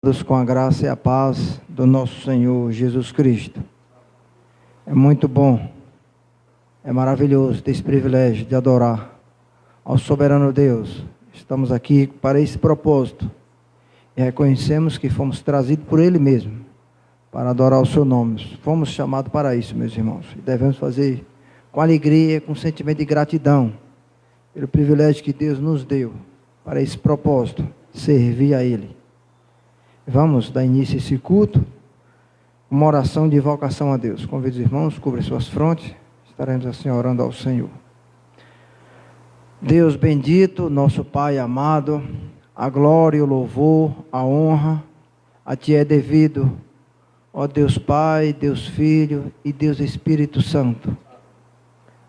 Todos com a graça e a paz do nosso Senhor Jesus Cristo. É muito bom, é maravilhoso ter esse privilégio de adorar ao soberano Deus. Estamos aqui para esse propósito e reconhecemos que fomos trazidos por Ele mesmo para adorar o seu nome. Fomos chamados para isso, meus irmãos, e devemos fazer com alegria, com sentimento de gratidão pelo privilégio que Deus nos deu para esse propósito, servir a Ele. Vamos dar início a esse culto, uma oração de invocação a Deus. Convido os irmãos, cobrem suas frontes, estaremos assim orando ao Senhor. Deus bendito, nosso Pai amado, a glória, o louvor, a honra, a Ti é devido, ó Deus Pai, Deus Filho e Deus Espírito Santo.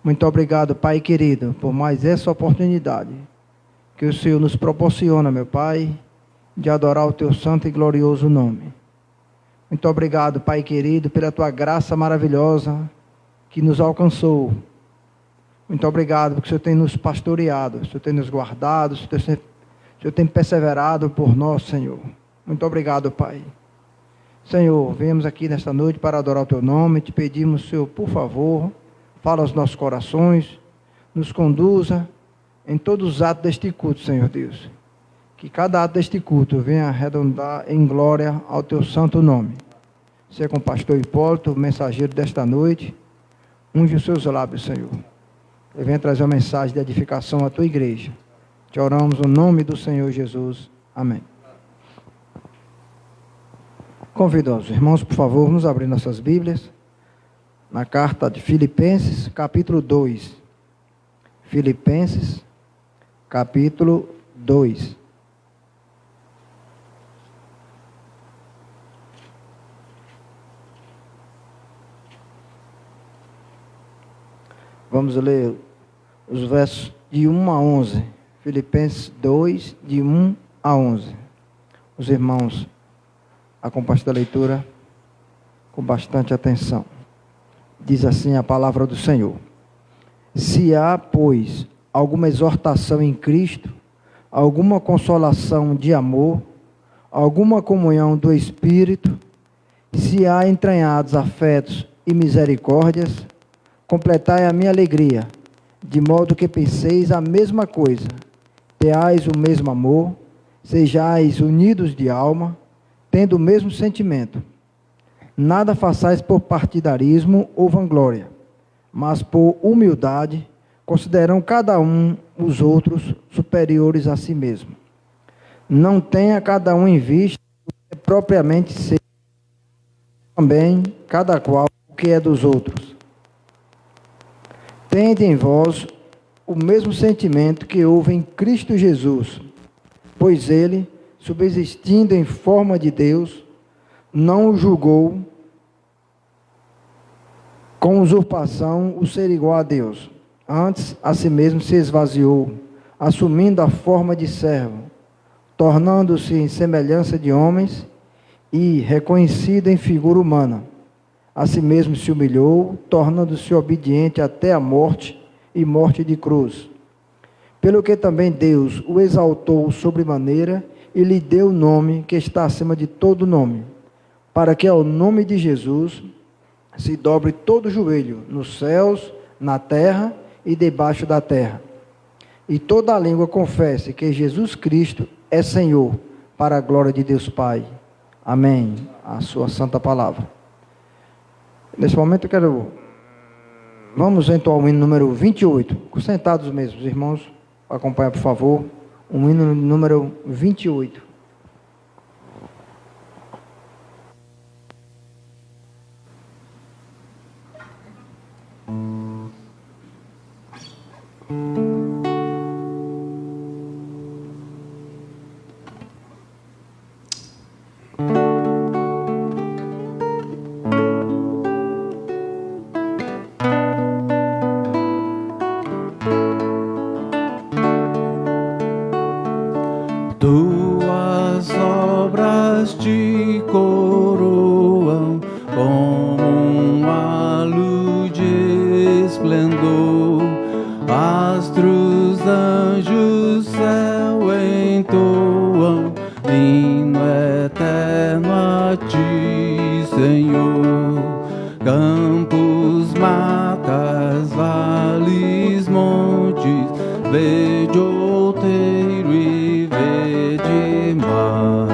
Muito obrigado, Pai querido, por mais essa oportunidade que o Senhor nos proporciona, meu Pai, de adorar o Teu santo e glorioso nome. Muito obrigado, Pai querido, pela Tua graça maravilhosa que nos alcançou. Muito obrigado porque o Senhor tem nos pastoreado, o Senhor tem nos guardado, o Senhor tem perseverado por nós, Senhor. Muito obrigado, Pai. Senhor, viemos aqui nesta noite para adorar o Teu nome, te pedimos, Senhor, por favor, fala aos nossos corações, nos conduza em todos os atos deste culto, Senhor Deus. Que cada ato deste culto venha arredondar em glória ao Teu santo nome. Seja com o pastor Hipólito, o mensageiro desta noite, unge os seus lábios, Senhor. E venha trazer uma mensagem de edificação à Tua igreja. Te oramos no nome do Senhor Jesus. Amém. Convido os irmãos, por favor, nos abrir nossas Bíblias, na carta de Filipenses, capítulo 2. Filipenses, capítulo 2. Vamos ler os versos de 1 a 11. Filipenses 2, de 1 a 11. Os irmãos acompanhem a leitura com bastante atenção. Diz assim a palavra do Senhor: Se há, pois, alguma exortação em Cristo, alguma consolação de amor, alguma comunhão do Espírito, se há entranhados afetos e misericórdias, completai a minha alegria, de modo que penseis a mesma coisa, tenhais o mesmo amor, sejais unidos de alma, tendo o mesmo sentimento. Nada façais por partidarismo ou vanglória, mas por humildade, considerando cada um os outros superiores a si mesmo. Não tenha cada um em vista o que é propriamente seu, também cada qual o que é dos outros. Tende em vós o mesmo sentimento que houve em Cristo Jesus, pois ele, subsistindo em forma de Deus, não julgou com usurpação o ser igual a Deus. Antes, a si mesmo se esvaziou, assumindo a forma de servo, tornando-se em semelhança de homens e reconhecido em figura humana. A si mesmo se humilhou, tornando-se obediente até a morte e morte de cruz. Pelo que também Deus o exaltou sobremaneira e lhe deu o nome que está acima de todo nome, para que ao nome de Jesus se dobre todo joelho, nos céus, na terra e debaixo da terra, e toda a língua confesse que Jesus Cristo é Senhor, para a glória de Deus Pai. Amém. A sua santa palavra. Nesse momento vamos entoar o hino número 28, sentados mesmo, irmãos, acompanha por favor, o hino número 28. Tuas obras te coroam com uma luz de esplendor, astros, anjos, céu entoam hino eterno. eterno a ti, Senhor. Campos, matas, vales, montes, verde outeiro e verde mar,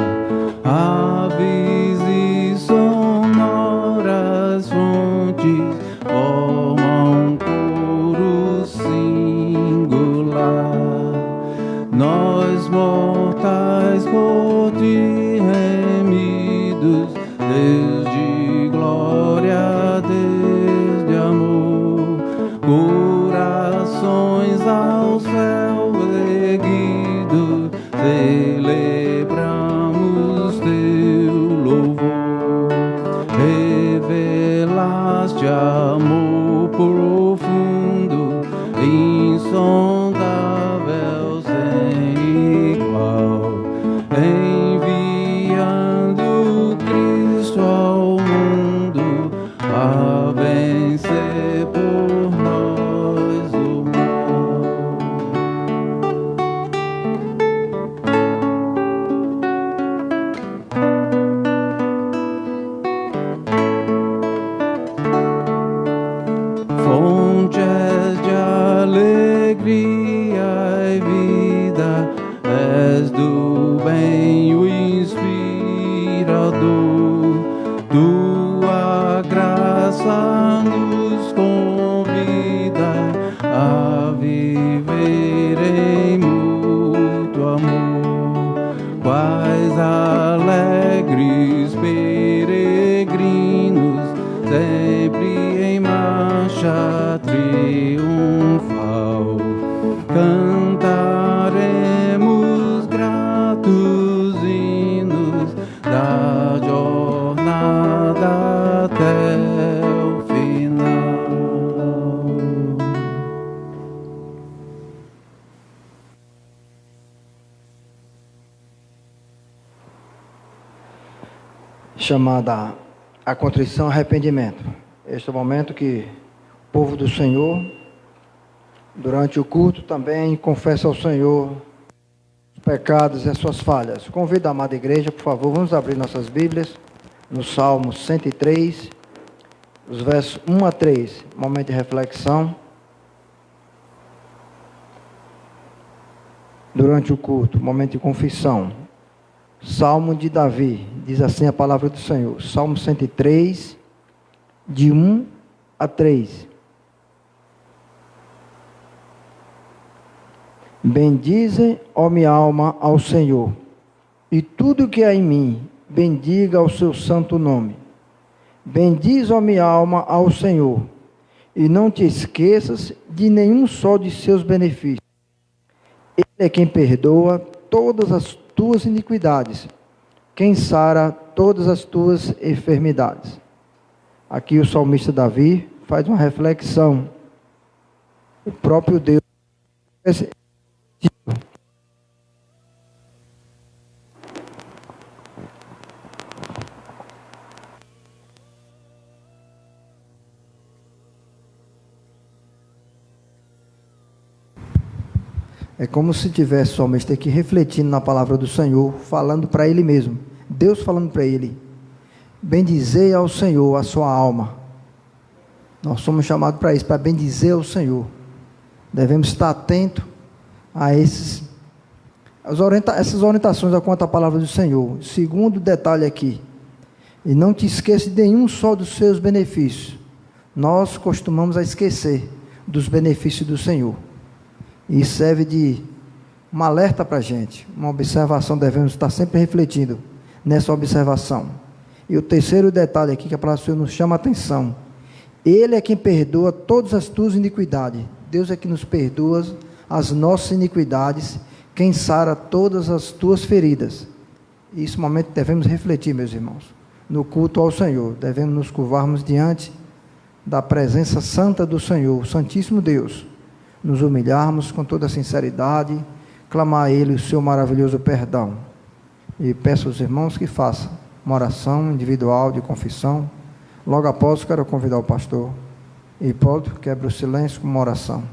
aves e sonoras fontes formam um coro singular. Nós mortais por ti remidos, desde glória, desde amor, corações ao céu erguidos, celebramos teu louvor. Revelaste amor profundo, insondável, sem igual, enviando Cristo ao mundo a vencer por nós o mal. Fontes de alegria e vida, és do bem o inspirador. Tua graça nos convida a viver em mútuo amor. Quais alegres peregrinos, sempre em marcha triunfal, cantaremos gratos hinos da jornada até o final. Chamada a contrição e arrependimento. Este é o momento que o povo do Senhor, durante o culto, também confessa ao Senhor os pecados e as suas falhas. Convido a amada igreja, por favor, vamos abrir nossas Bíblias no Salmo 103, os versos 1 a 3, momento de reflexão. Durante o culto, momento de confissão. Salmo de Davi, diz assim a palavra do Senhor. Salmo 103, de 1 a 3. Bendize, ó minha alma, ao Senhor, e tudo que há em mim, bendiga o seu santo nome. Bendize, ó minha alma, ao Senhor, e não te esqueças de nenhum só de seus benefícios. Ele é quem perdoa todas as tuas iniquidades, quem sara todas as tuas enfermidades. Aqui o salmista Davi faz uma reflexão. O próprio Deus é como se tivesse o salmista aqui refletindo na palavra do Senhor, falando para ele mesmo. Deus falando para ele: bendizei ao Senhor a sua alma. Nós somos chamados para isso, para bendizer ao Senhor. Devemos estar atentos a essas orientações quanto à palavra do Senhor. Segundo detalhe aqui: e não te esqueça de nenhum só dos seus benefícios. Nós costumamos a esquecer dos benefícios do Senhor. E serve de um alerta para a gente, uma observação, devemos estar sempre refletindo nessa observação. E o terceiro detalhe aqui que a palavra do Senhor nos chama a atenção: Ele é quem perdoa todas as tuas iniquidades. Deus é que nos perdoa as nossas iniquidades, quem sara todas as tuas feridas. E esse momento devemos refletir, meus irmãos, no culto ao Senhor. Devemos nos curvarmos diante da presença santa do Senhor, Santíssimo Deus, nos humilharmos com toda a sinceridade, clamar a Ele o seu maravilhoso perdão. E peço aos irmãos que façam uma oração individual de confissão. Logo após, quero convidar o pastor Hipólito, quebra o silêncio com uma oração.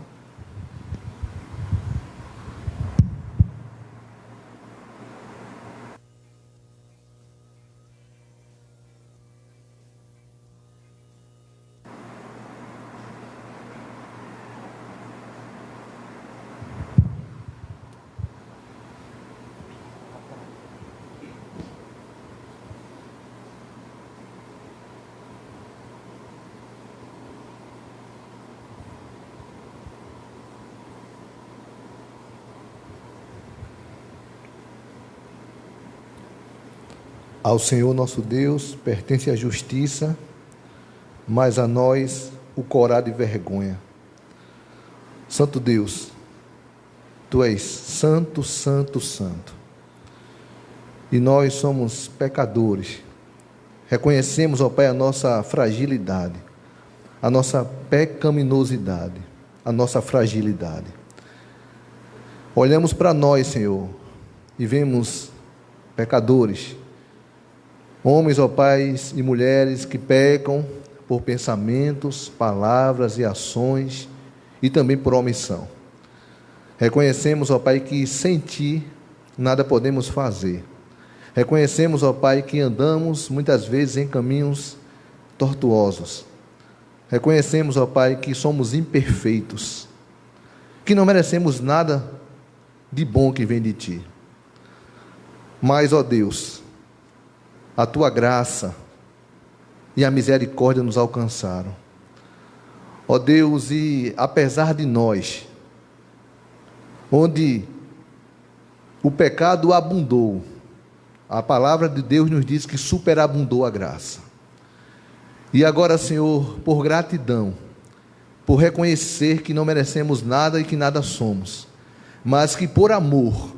Ao Senhor nosso Deus pertence a justiça, mas a nós o corá de vergonha. Santo Deus, Tu és santo, santo, santo. E nós somos pecadores. Reconhecemos, ó Pai, a nossa fragilidade, a nossa pecaminosidade, a nossa fragilidade. Olhamos para nós, Senhor, e vemos pecadores, homens, ó Pai, e mulheres que pecam por pensamentos, palavras e ações, e também por omissão. Reconhecemos, ó Pai, que sem Ti nada podemos fazer. Reconhecemos, ó Pai, que andamos muitas vezes em caminhos tortuosos. Reconhecemos, ó Pai, que somos imperfeitos, que não merecemos nada de bom que vem de Ti. Mas, ó Deus, a Tua graça e a misericórdia nos alcançaram. Ó Deus, e apesar de nós, onde o pecado abundou, a palavra de Deus nos diz que superabundou a graça. E agora, Senhor, por gratidão, por reconhecer que não merecemos nada e que nada somos, mas que por amor,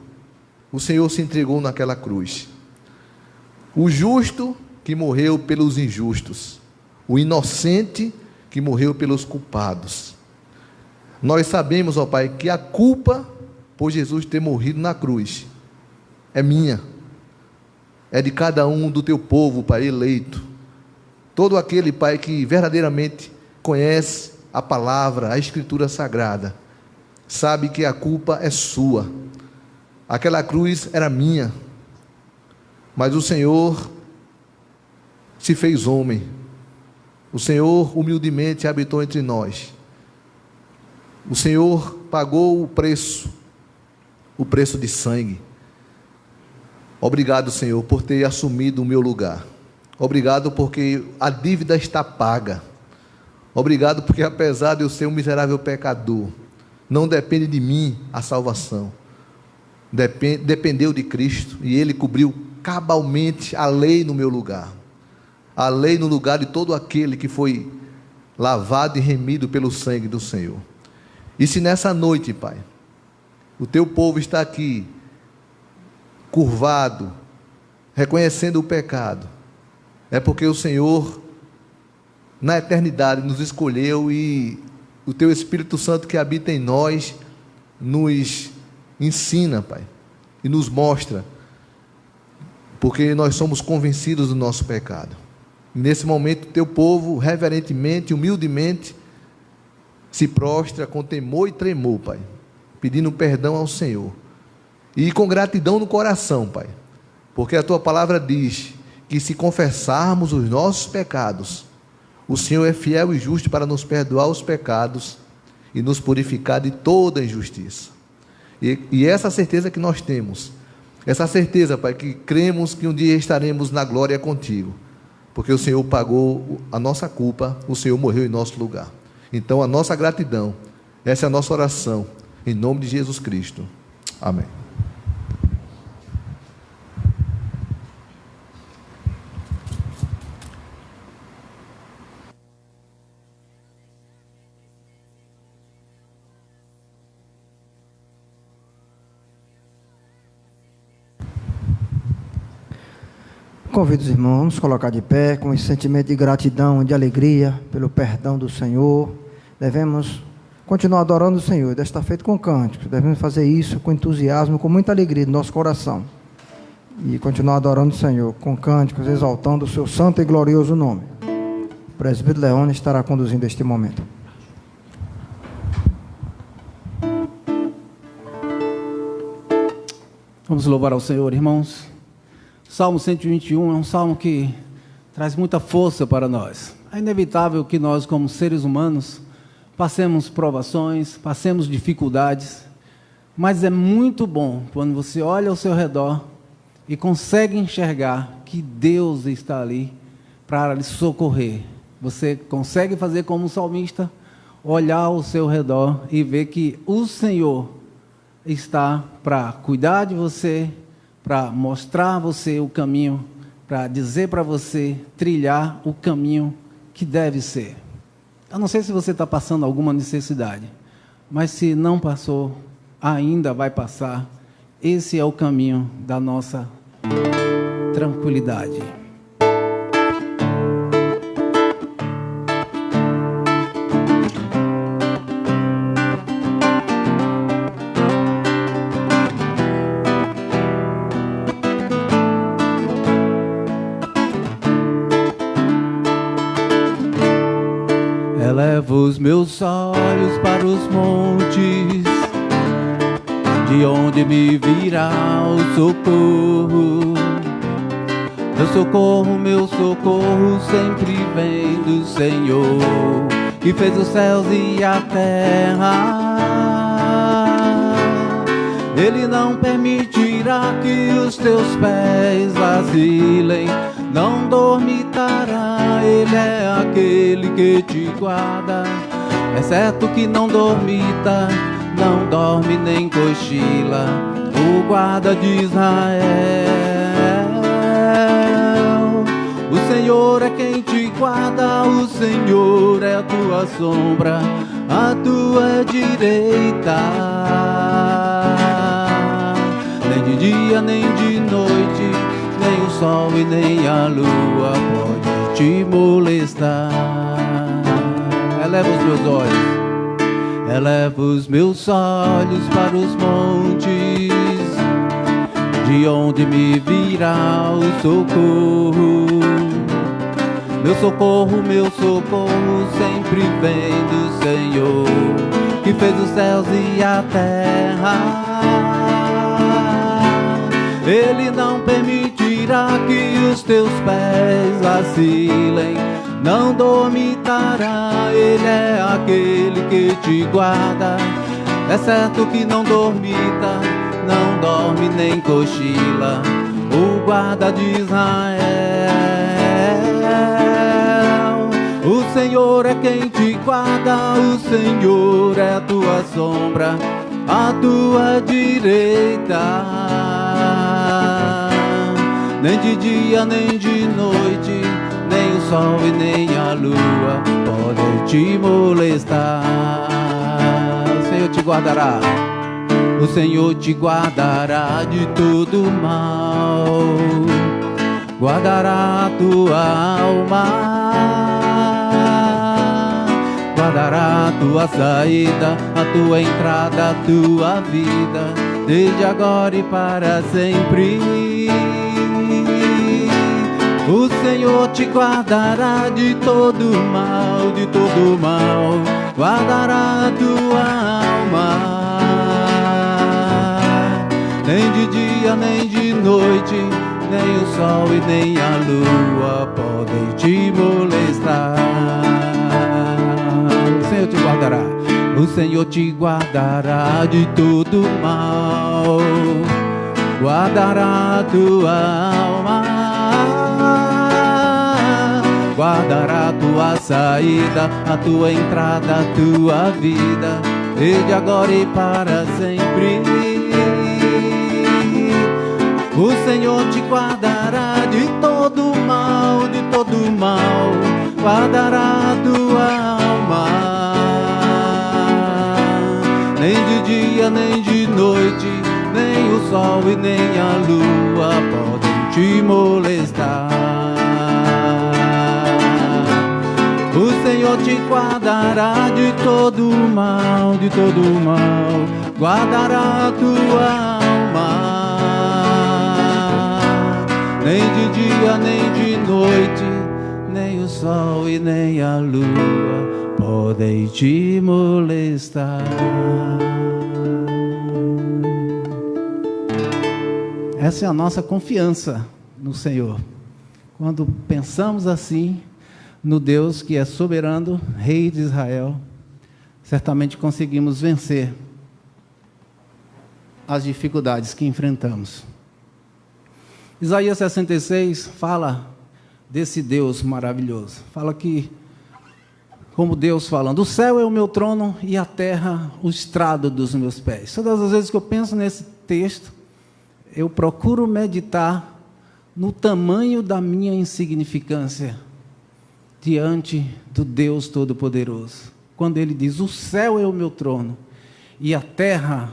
o Senhor se entregou naquela cruz. O justo que morreu pelos injustos, o inocente que morreu pelos culpados. Nós sabemos, ó Pai, que a culpa por Jesus ter morrido na cruz é minha, é de cada um do Teu povo, Pai, eleito. Todo aquele, Pai, que verdadeiramente conhece a palavra, a Escritura Sagrada, sabe que a culpa é sua. Aquela cruz era minha, mas o Senhor se fez homem. O Senhor humildemente habitou entre nós. O Senhor pagou o preço de sangue. Obrigado, Senhor, por ter assumido o meu lugar. Obrigado porque a dívida está paga. Obrigado porque, apesar de eu ser um miserável pecador, não depende de mim a salvação. Dependeu de Cristo, e Ele cobriu cabalmente a lei no meu lugar. A lei no lugar de todo aquele que foi lavado e remido pelo sangue do Senhor. E se nessa noite, Pai, o Teu povo está aqui, curvado, reconhecendo o pecado, é porque o Senhor, na eternidade, nos escolheu, e o Teu Espírito Santo que habita em nós, nos ensina, Pai, e nos mostra, porque nós somos convencidos do nosso pecado. Nesse momento, o Teu povo, reverentemente, humildemente, se prostra com temor e tremor, Pai, pedindo perdão ao Senhor, e com gratidão no coração, Pai, porque a Tua palavra diz que se confessarmos os nossos pecados, o Senhor é fiel e justo para nos perdoar os pecados e nos purificar de toda injustiça. E essa certeza que nós temos, essa certeza, Pai, que cremos que um dia estaremos na glória contigo, porque o Senhor pagou a nossa culpa, o Senhor morreu em nosso lugar. Então, a nossa gratidão, essa é a nossa oração, em nome de Jesus Cristo. Amém. Convido os irmãos a nos colocar de pé com esse sentimento de gratidão, de alegria pelo perdão do Senhor. Devemos continuar adorando o Senhor, deve estar feito com cânticos, devemos fazer isso com entusiasmo, com muita alegria no nosso coração, e continuar adorando o Senhor com cânticos, exaltando o seu santo e glorioso nome. O presbítero Leone estará conduzindo este momento. Vamos louvar ao Senhor, irmãos. Salmo 121 é um salmo que traz muita força para nós. É inevitável que nós, como seres humanos, passemos provações, passemos dificuldades, mas é muito bom quando você olha ao seu redor e consegue enxergar que Deus está ali para lhe socorrer. Você consegue fazer como o salmista, olhar ao seu redor e ver que o Senhor está para cuidar de você, para mostrar a você o caminho para dizer para você trilhar o caminho que deve ser. Eu não sei se você está passando alguma necessidade, mas se não passou, ainda vai passar. Esse é o caminho da nossa tranquilidade. Elevo os meus olhos para os montes, de onde me virá o socorro. Meu socorro sempre vem do Senhor, que fez os céus e a terra. Ele não permitirá que os teus pés vacilem, não dormitará. Ele é aquele que te guarda, é certo que não dormita, não dorme nem cochila, o guarda de Israel. O Senhor é quem te guarda, o Senhor é a tua sombra, a tua direita. Nem de dia nem de noite, nem o sol e nem a lua pode te molestar. Eleva os meus olhos, eleva os meus olhos para os montes, de onde me virá o socorro. Meu socorro sempre vem do Senhor, que fez os céus e a terra. Ele não permitirá que os teus pés vacilem, não dormitará. Ele é aquele que te guarda, é certo que não dormita, não dorme nem cochila, o guarda de Israel. O Senhor é quem te guarda, o Senhor é a tua sombra, a tua direita. Nem de dia nem de noite, nem o sol e nem a lua podem te molestar. O Senhor te guardará, o Senhor te guardará de todo mal, guardará a tua alma, guardará a tua saída, a tua entrada, a tua vida, desde agora e para sempre. O Senhor te guardará de todo mal, de todo mal, guardará a tua alma. Nem de dia nem de noite, nem o sol e nem a lua podem te molestar. O Senhor te guardará, o Senhor te guardará de todo mal, guardará a tua alma, guardará a tua saída, a tua entrada, a tua vida, desde agora e para sempre. O Senhor te guardará de todo mal, de todo mal, guardará a tua alma. Nem de dia nem de noite, nem o sol e nem a lua podem te molestar. O Senhor te guardará de todo mal, de todo mal, guardará a tua alma. Nem de dia nem de noite, nem o sol e nem a lua podem te molestar. Essa é a nossa confiança no Senhor. Quando pensamos assim no Deus que é soberano, Rei de Israel, certamente conseguimos vencer as dificuldades que enfrentamos. Isaías 66 fala desse Deus maravilhoso. Fala que, como Deus falando, o céu é o meu trono e a terra o estrado dos meus pés. Todas as vezes que eu penso nesse texto, eu procuro meditar no tamanho da minha insignificância diante do Deus Todo-Poderoso. Quando Ele diz: o céu é o meu trono e a terra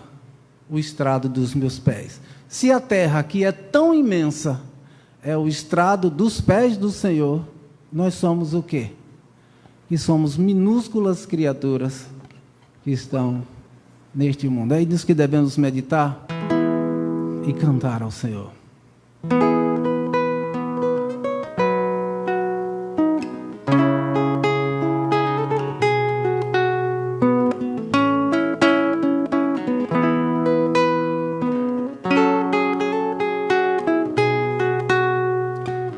o estrado dos meus pés. Se a terra, que é tão imensa, é o estrado dos pés do Senhor, nós somos o quê? Que somos minúsculas criaturas que estão neste mundo. É nisso que devemos meditar e cantar ao Senhor.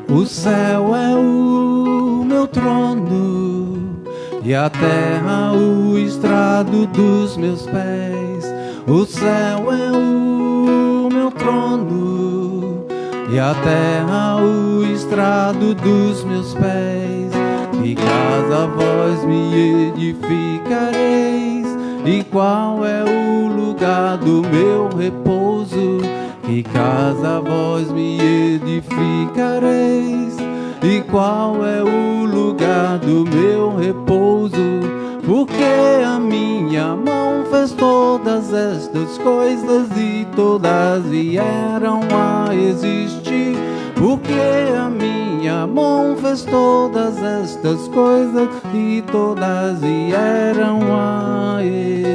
O céu é o meu trono e a terra o estrado dos meus pés. O céu é o meu trono e a terra o estrado dos meus pés. Que casa vós me edificareis, e qual é o lugar do meu repouso? Que casa vós me edificareis, e qual é o lugar do meu repouso? Porque a minha mão fez todas estas coisas, e todas vieram a existir. Porque a minha mão fez todas estas coisas, e todas vieram a existir.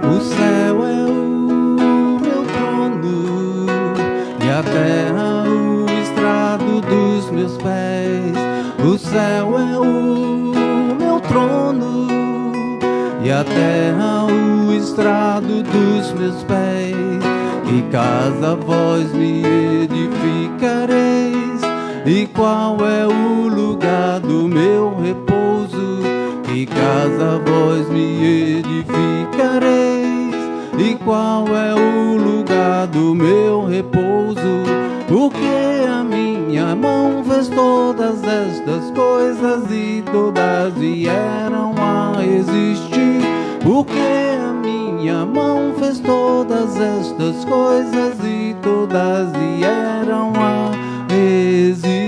O céu é o meu trono e a terra o estrado dos meus pés. O céu é o meu trono e a terra o estrado dos meus pés. Que casa vós me edificareis, e qual é o lugar do meu repouso? Que casa vós me edificareis, e qual é o lugar do meu repouso? Porque a minha mão fez todas estas coisas, e todas vieram a existir. Porque a minha mão fez todas estas coisas, e todas vieram a existir.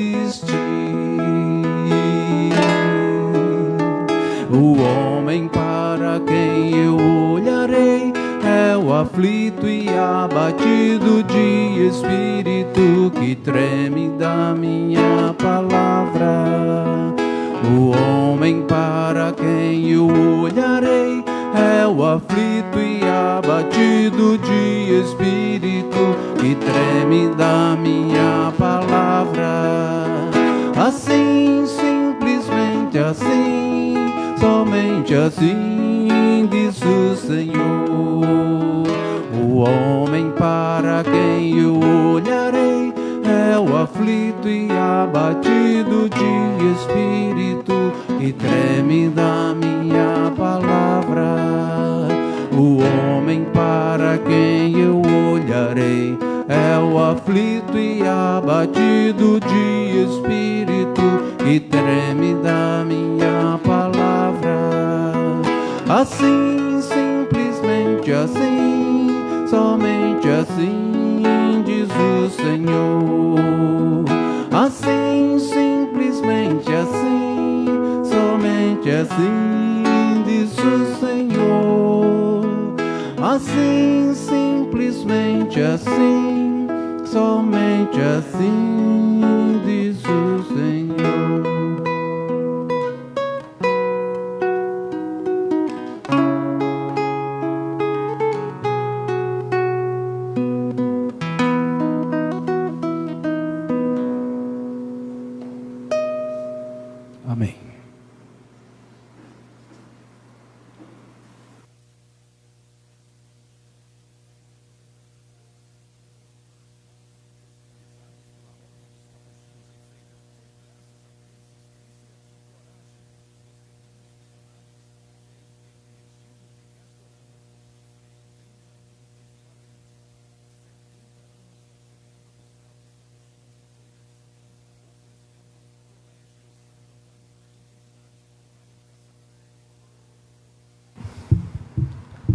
O homem para quem eu olharei é o aflito e abatido de espírito, que treme da minha palavra. O homem para quem eu olharei é o aflito e abatido de espírito, que treme da minha palavra. Assim, simplesmente assim, somente assim, diz o Senhor. O homem para quem eu olharei é o aflito e abatido de espírito, que treme da minha palavra. O homem para quem eu olharei é o aflito e abatido de espírito, que treme da minha palavra. Assim, simplesmente assim, somente assim, diz o Senhor. Assim, simplesmente assim, somente assim, diz o Senhor. Assim, simplesmente assim, somente assim, diz o Senhor. Amém.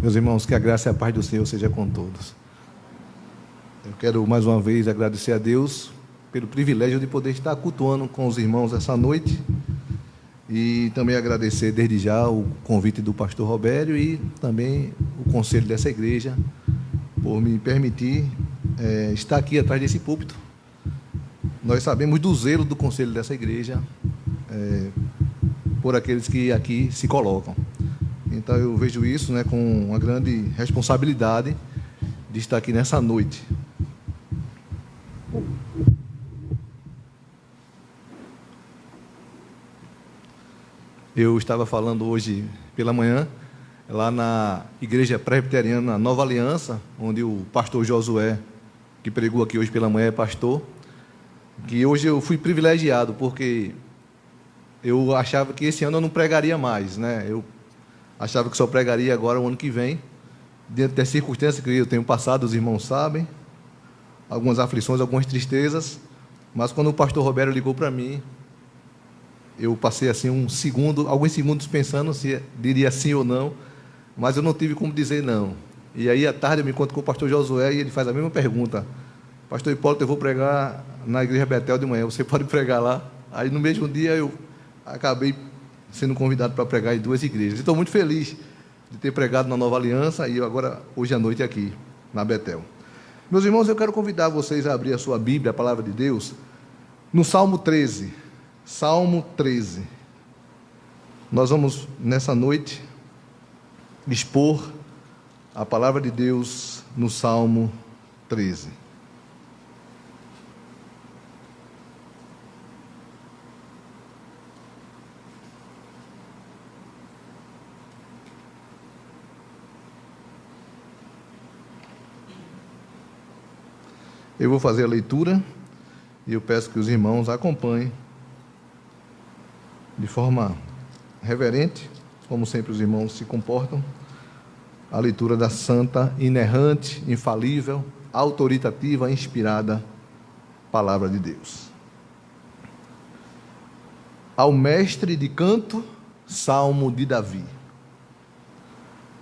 Meus irmãos, que a graça e a paz do Senhor seja com todos. Eu quero mais uma vez agradecer a Deus pelo privilégio de poder estar cultuando com os irmãos essa noite e também agradecer desde já o convite do pastor Robério e também o conselho dessa igreja por me permitir estar aqui atrás desse púlpito. Nós sabemos do zelo do conselho dessa igreja por aqueles que aqui se colocam. Então eu vejo isso, né, com uma grande responsabilidade de estar aqui nessa noite. Eu estava falando hoje pela manhã, lá na Igreja Presbiteriana Nova Aliança, onde o pastor Josué, que pregou aqui hoje pela manhã, é pastor, que hoje eu fui privilegiado, porque eu achava que esse ano eu não pregaria mais, né? Eu achava que só pregaria agora o ano que vem, diante das circunstâncias que eu tenho passado, os irmãos sabem, algumas aflições, algumas tristezas, mas quando o pastor Roberto ligou para mim, eu passei assim alguns segundos pensando se diria sim ou não, mas eu não tive como dizer não. E aí à tarde eu me encontro com o pastor Josué e ele faz a mesma pergunta: pastor Hipólito, eu vou pregar na Igreja Betel de manhã, você pode pregar lá? Aí no mesmo dia eu acabei sendo convidado para pregar em 2 igrejas. Estou muito feliz de ter pregado na Nova Aliança e agora, hoje à noite, aqui na Betel. Meus irmãos, eu quero convidar vocês a abrir a sua Bíblia, a Palavra de Deus, no Salmo 13. Salmo 13. Nós vamos, nessa noite, expor a Palavra de Deus no Salmo 13. Eu vou fazer a leitura e eu peço que os irmãos acompanhem de forma reverente, como sempre os irmãos se comportam, a leitura da santa, inerrante, infalível, autoritativa, inspirada Palavra de Deus. Ao mestre de canto, Salmo de Davi.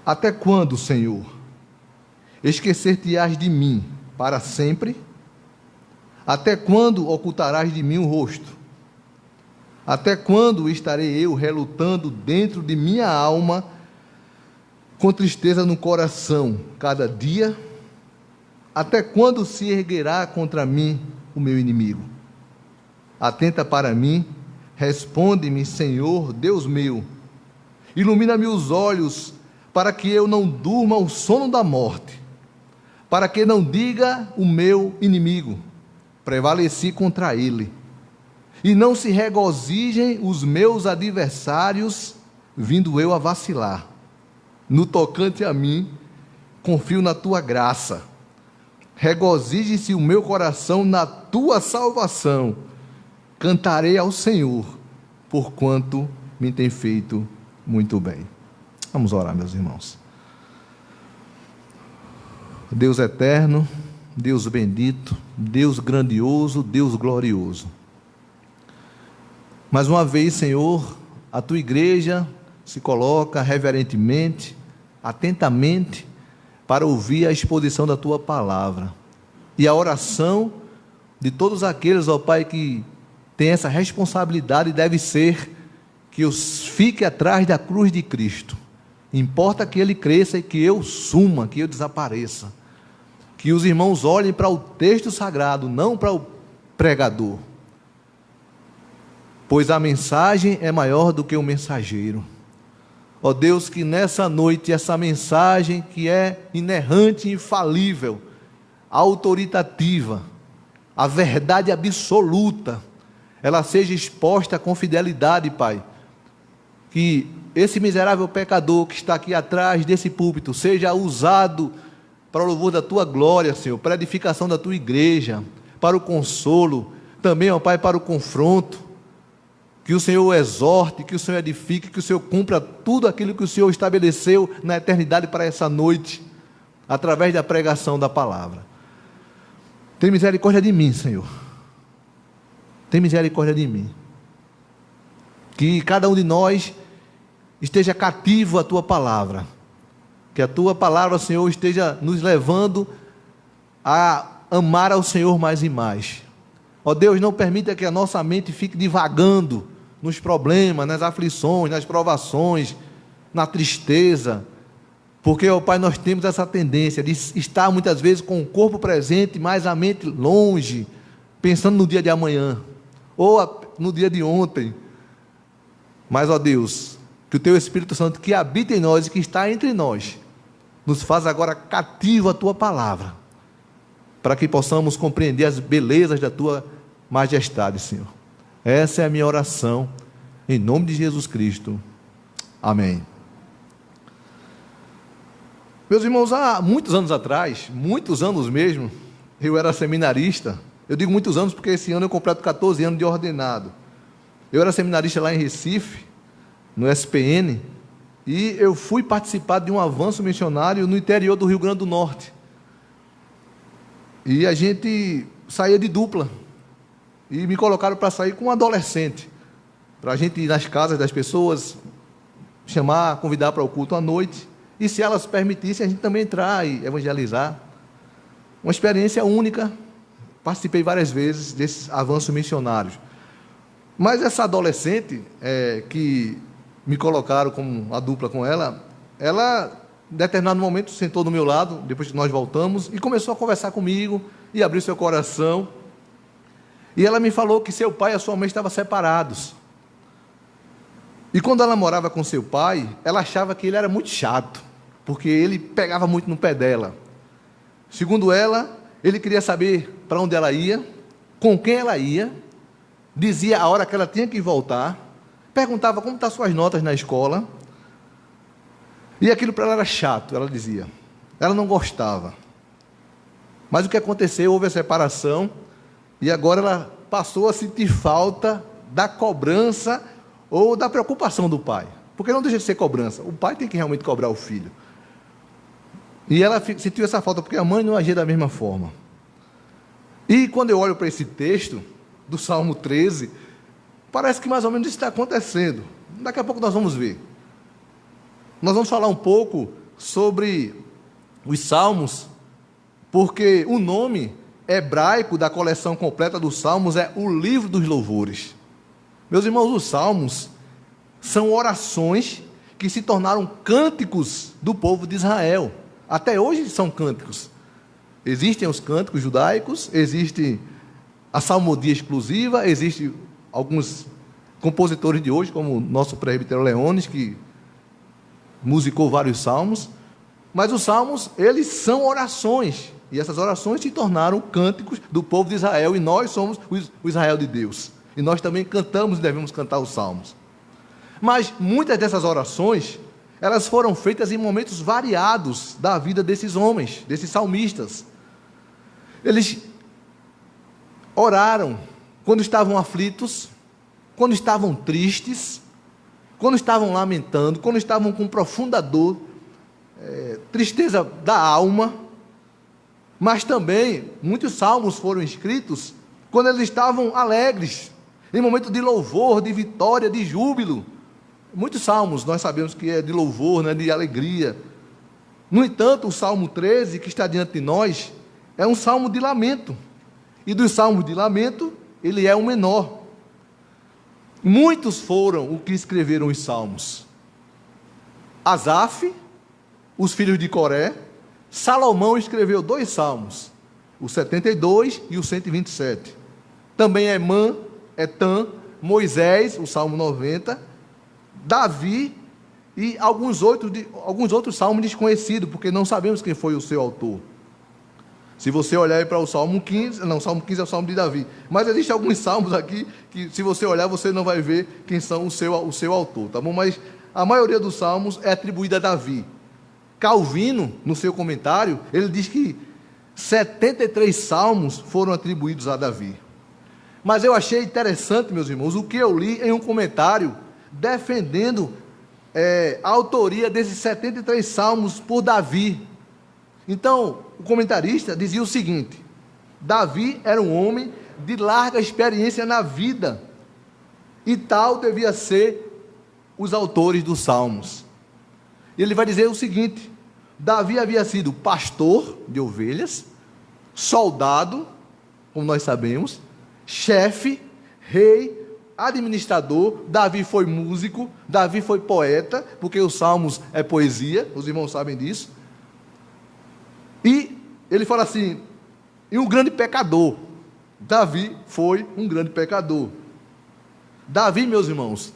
Até quando, Senhor, esquecer-te-ás de mim para sempre? Até quando ocultarás de mim o rosto? Até quando estarei eu relutando dentro de minha alma, com tristeza no coração, cada dia? Até quando se erguerá contra mim o meu inimigo? Atenta para mim, responde-me, Senhor, Deus meu. Ilumina-me os olhos, para que eu não durma o sono da morte, para que não diga o meu inimigo: prevaleci contra ele. E não se regozijem os meus adversários, vindo eu a vacilar. No tocante a mim, confio na tua graça. Regozije-se o meu coração na tua salvação. Cantarei ao Senhor, porquanto me tem feito muito bem. Vamos orar, meus irmãos. Deus eterno, Deus bendito, Deus grandioso, Deus glorioso. Mais uma vez, Senhor, a tua igreja se coloca reverentemente, atentamente, para ouvir a exposição da tua palavra. E a oração de todos aqueles, ó Pai, que têm essa responsabilidade deve ser que eu fique atrás da cruz de Cristo. Importa que ele cresça e que eu suma, que eu desapareça. Que os irmãos olhem para o texto sagrado, não para o pregador. Pois a mensagem é maior do que o mensageiro. Ó Deus, que nessa noite essa mensagem que é inerrante, infalível, autoritativa, a verdade absoluta, ela seja exposta com fidelidade, Pai. Que esse miserável pecador que está aqui atrás desse púlpito seja usado para o louvor da tua glória, Senhor, para a edificação da tua igreja, para o consolo, também, ó Pai, para o confronto. Que o Senhor o exorte, que o Senhor edifique, que o Senhor cumpra tudo aquilo que o Senhor estabeleceu na eternidade para essa noite, através da pregação da palavra. Tem misericórdia de mim, Senhor. Tem misericórdia de mim. Que cada um de nós esteja cativo à tua palavra. Que a Tua palavra, Senhor, esteja nos levando a amar ao Senhor mais e mais. Ó Deus, não permita que a nossa mente fique divagando nos problemas, nas aflições, nas provações, na tristeza, porque, ó Pai, nós temos essa tendência de estar muitas vezes com o corpo presente, mas a mente longe, pensando no dia de amanhã, ou no dia de ontem. Mas, ó Deus, que o Teu Espírito Santo que habita em nós e que está entre nós, nos faz agora cativo a Tua palavra, para que possamos compreender as belezas da Tua majestade, Senhor. Essa é a minha oração, em nome de Jesus Cristo. Amém. Meus irmãos, há muitos anos atrás, muitos anos mesmo, eu era seminarista. Eu digo muitos anos porque esse ano eu completo 14 anos de ordenado. Eu era seminarista lá em Recife, no SPN, e eu fui participar de um avanço missionário no interior do Rio Grande do Norte. E a gente saía de dupla, e me colocaram para sair com um adolescente, para a gente ir nas casas das pessoas, chamar, convidar para o culto à noite, e se elas permitissem, a gente também entrar e evangelizar. Uma experiência única, participei várias vezes desses avanços missionários. Mas essa adolescente, que me colocaram como a dupla com ela, em determinado momento, sentou do meu lado, depois que nós voltamos, e começou a conversar comigo, e abrir seu coração. E ela me falou que seu pai e a sua mãe estavam separados. E quando ela morava com seu pai, ela achava que ele era muito chato, porque ele pegava muito no pé dela. Segundo ela, ele queria saber para onde ela ia, com quem ela ia, dizia a hora que ela tinha que voltar, perguntava como estão suas notas na escola, e aquilo para ela era chato, ela dizia. Ela não gostava. Mas o que aconteceu? Houve a separação, e agora ela passou a sentir falta da cobrança ou da preocupação do pai. Porque não deixa de ser cobrança. O pai tem que realmente cobrar o filho. E ela sentiu essa falta, porque a mãe não agia da mesma forma. E quando eu olho para esse texto, do Salmo 13, parece que mais ou menos isso está acontecendo. Daqui a pouco nós vamos ver. Nós vamos falar um pouco sobre os Salmos, porque o nome hebraico da coleção completa dos Salmos é o Livro dos Louvores. Meus irmãos, os Salmos são orações que se tornaram cânticos do povo de Israel. Até hoje são cânticos. Existem os cânticos judaicos, existe a salmodia exclusiva, existem alguns compositores de hoje, como o nosso presbítero Leones, que musicou vários salmos, mas os salmos, eles são orações, e essas orações se tornaram cânticos do povo de Israel, e nós somos o Israel de Deus, e nós também cantamos e devemos cantar os salmos. Mas muitas dessas orações, elas foram feitas em momentos variados da vida desses homens, desses salmistas. Eles oraram quando estavam aflitos, quando estavam tristes, quando estavam lamentando, quando estavam com profunda dor, tristeza da alma, mas também muitos salmos foram escritos quando eles estavam alegres, em momento de louvor, de vitória, de júbilo. Muitos salmos nós sabemos que é de louvor, né, de alegria. No entanto, o Salmo 13, que está diante de nós, é um salmo de lamento. E dos salmos de lamento, ele é o menor. Muitos foram os que escreveram os salmos. Asaf, os filhos de Coré. Salomão escreveu 2 salmos, o 72 e o 127. Também Emã, Etan, Moisés, o Salmo 90, Davi e alguns outros salmos desconhecidos, porque não sabemos quem foi o seu autor. Se você olhar aí para o Salmo 15, não, o Salmo 15 é o Salmo de Davi, mas existem alguns salmos aqui que, se você olhar, você não vai ver quem são o seu autor, tá bom? Mas a maioria dos salmos é atribuída a Davi. Calvino, no seu comentário, ele diz que 73 salmos foram atribuídos a Davi. Mas eu achei interessante, meus irmãos, o que eu li em um comentário defendendo a autoria desses 73 salmos por Davi. Então, o comentarista dizia o seguinte: Davi era um homem de larga experiência na vida, e tal devia ser os autores dos salmos. Ele vai dizer o seguinte: Davi havia sido pastor de ovelhas, soldado, como nós sabemos, chefe, rei, administrador. Davi foi músico, Davi foi poeta, porque os salmos é poesia, os irmãos sabem disso. E ele fala assim, e um grande pecador. Davi foi um grande pecador. Davi, meus irmãos,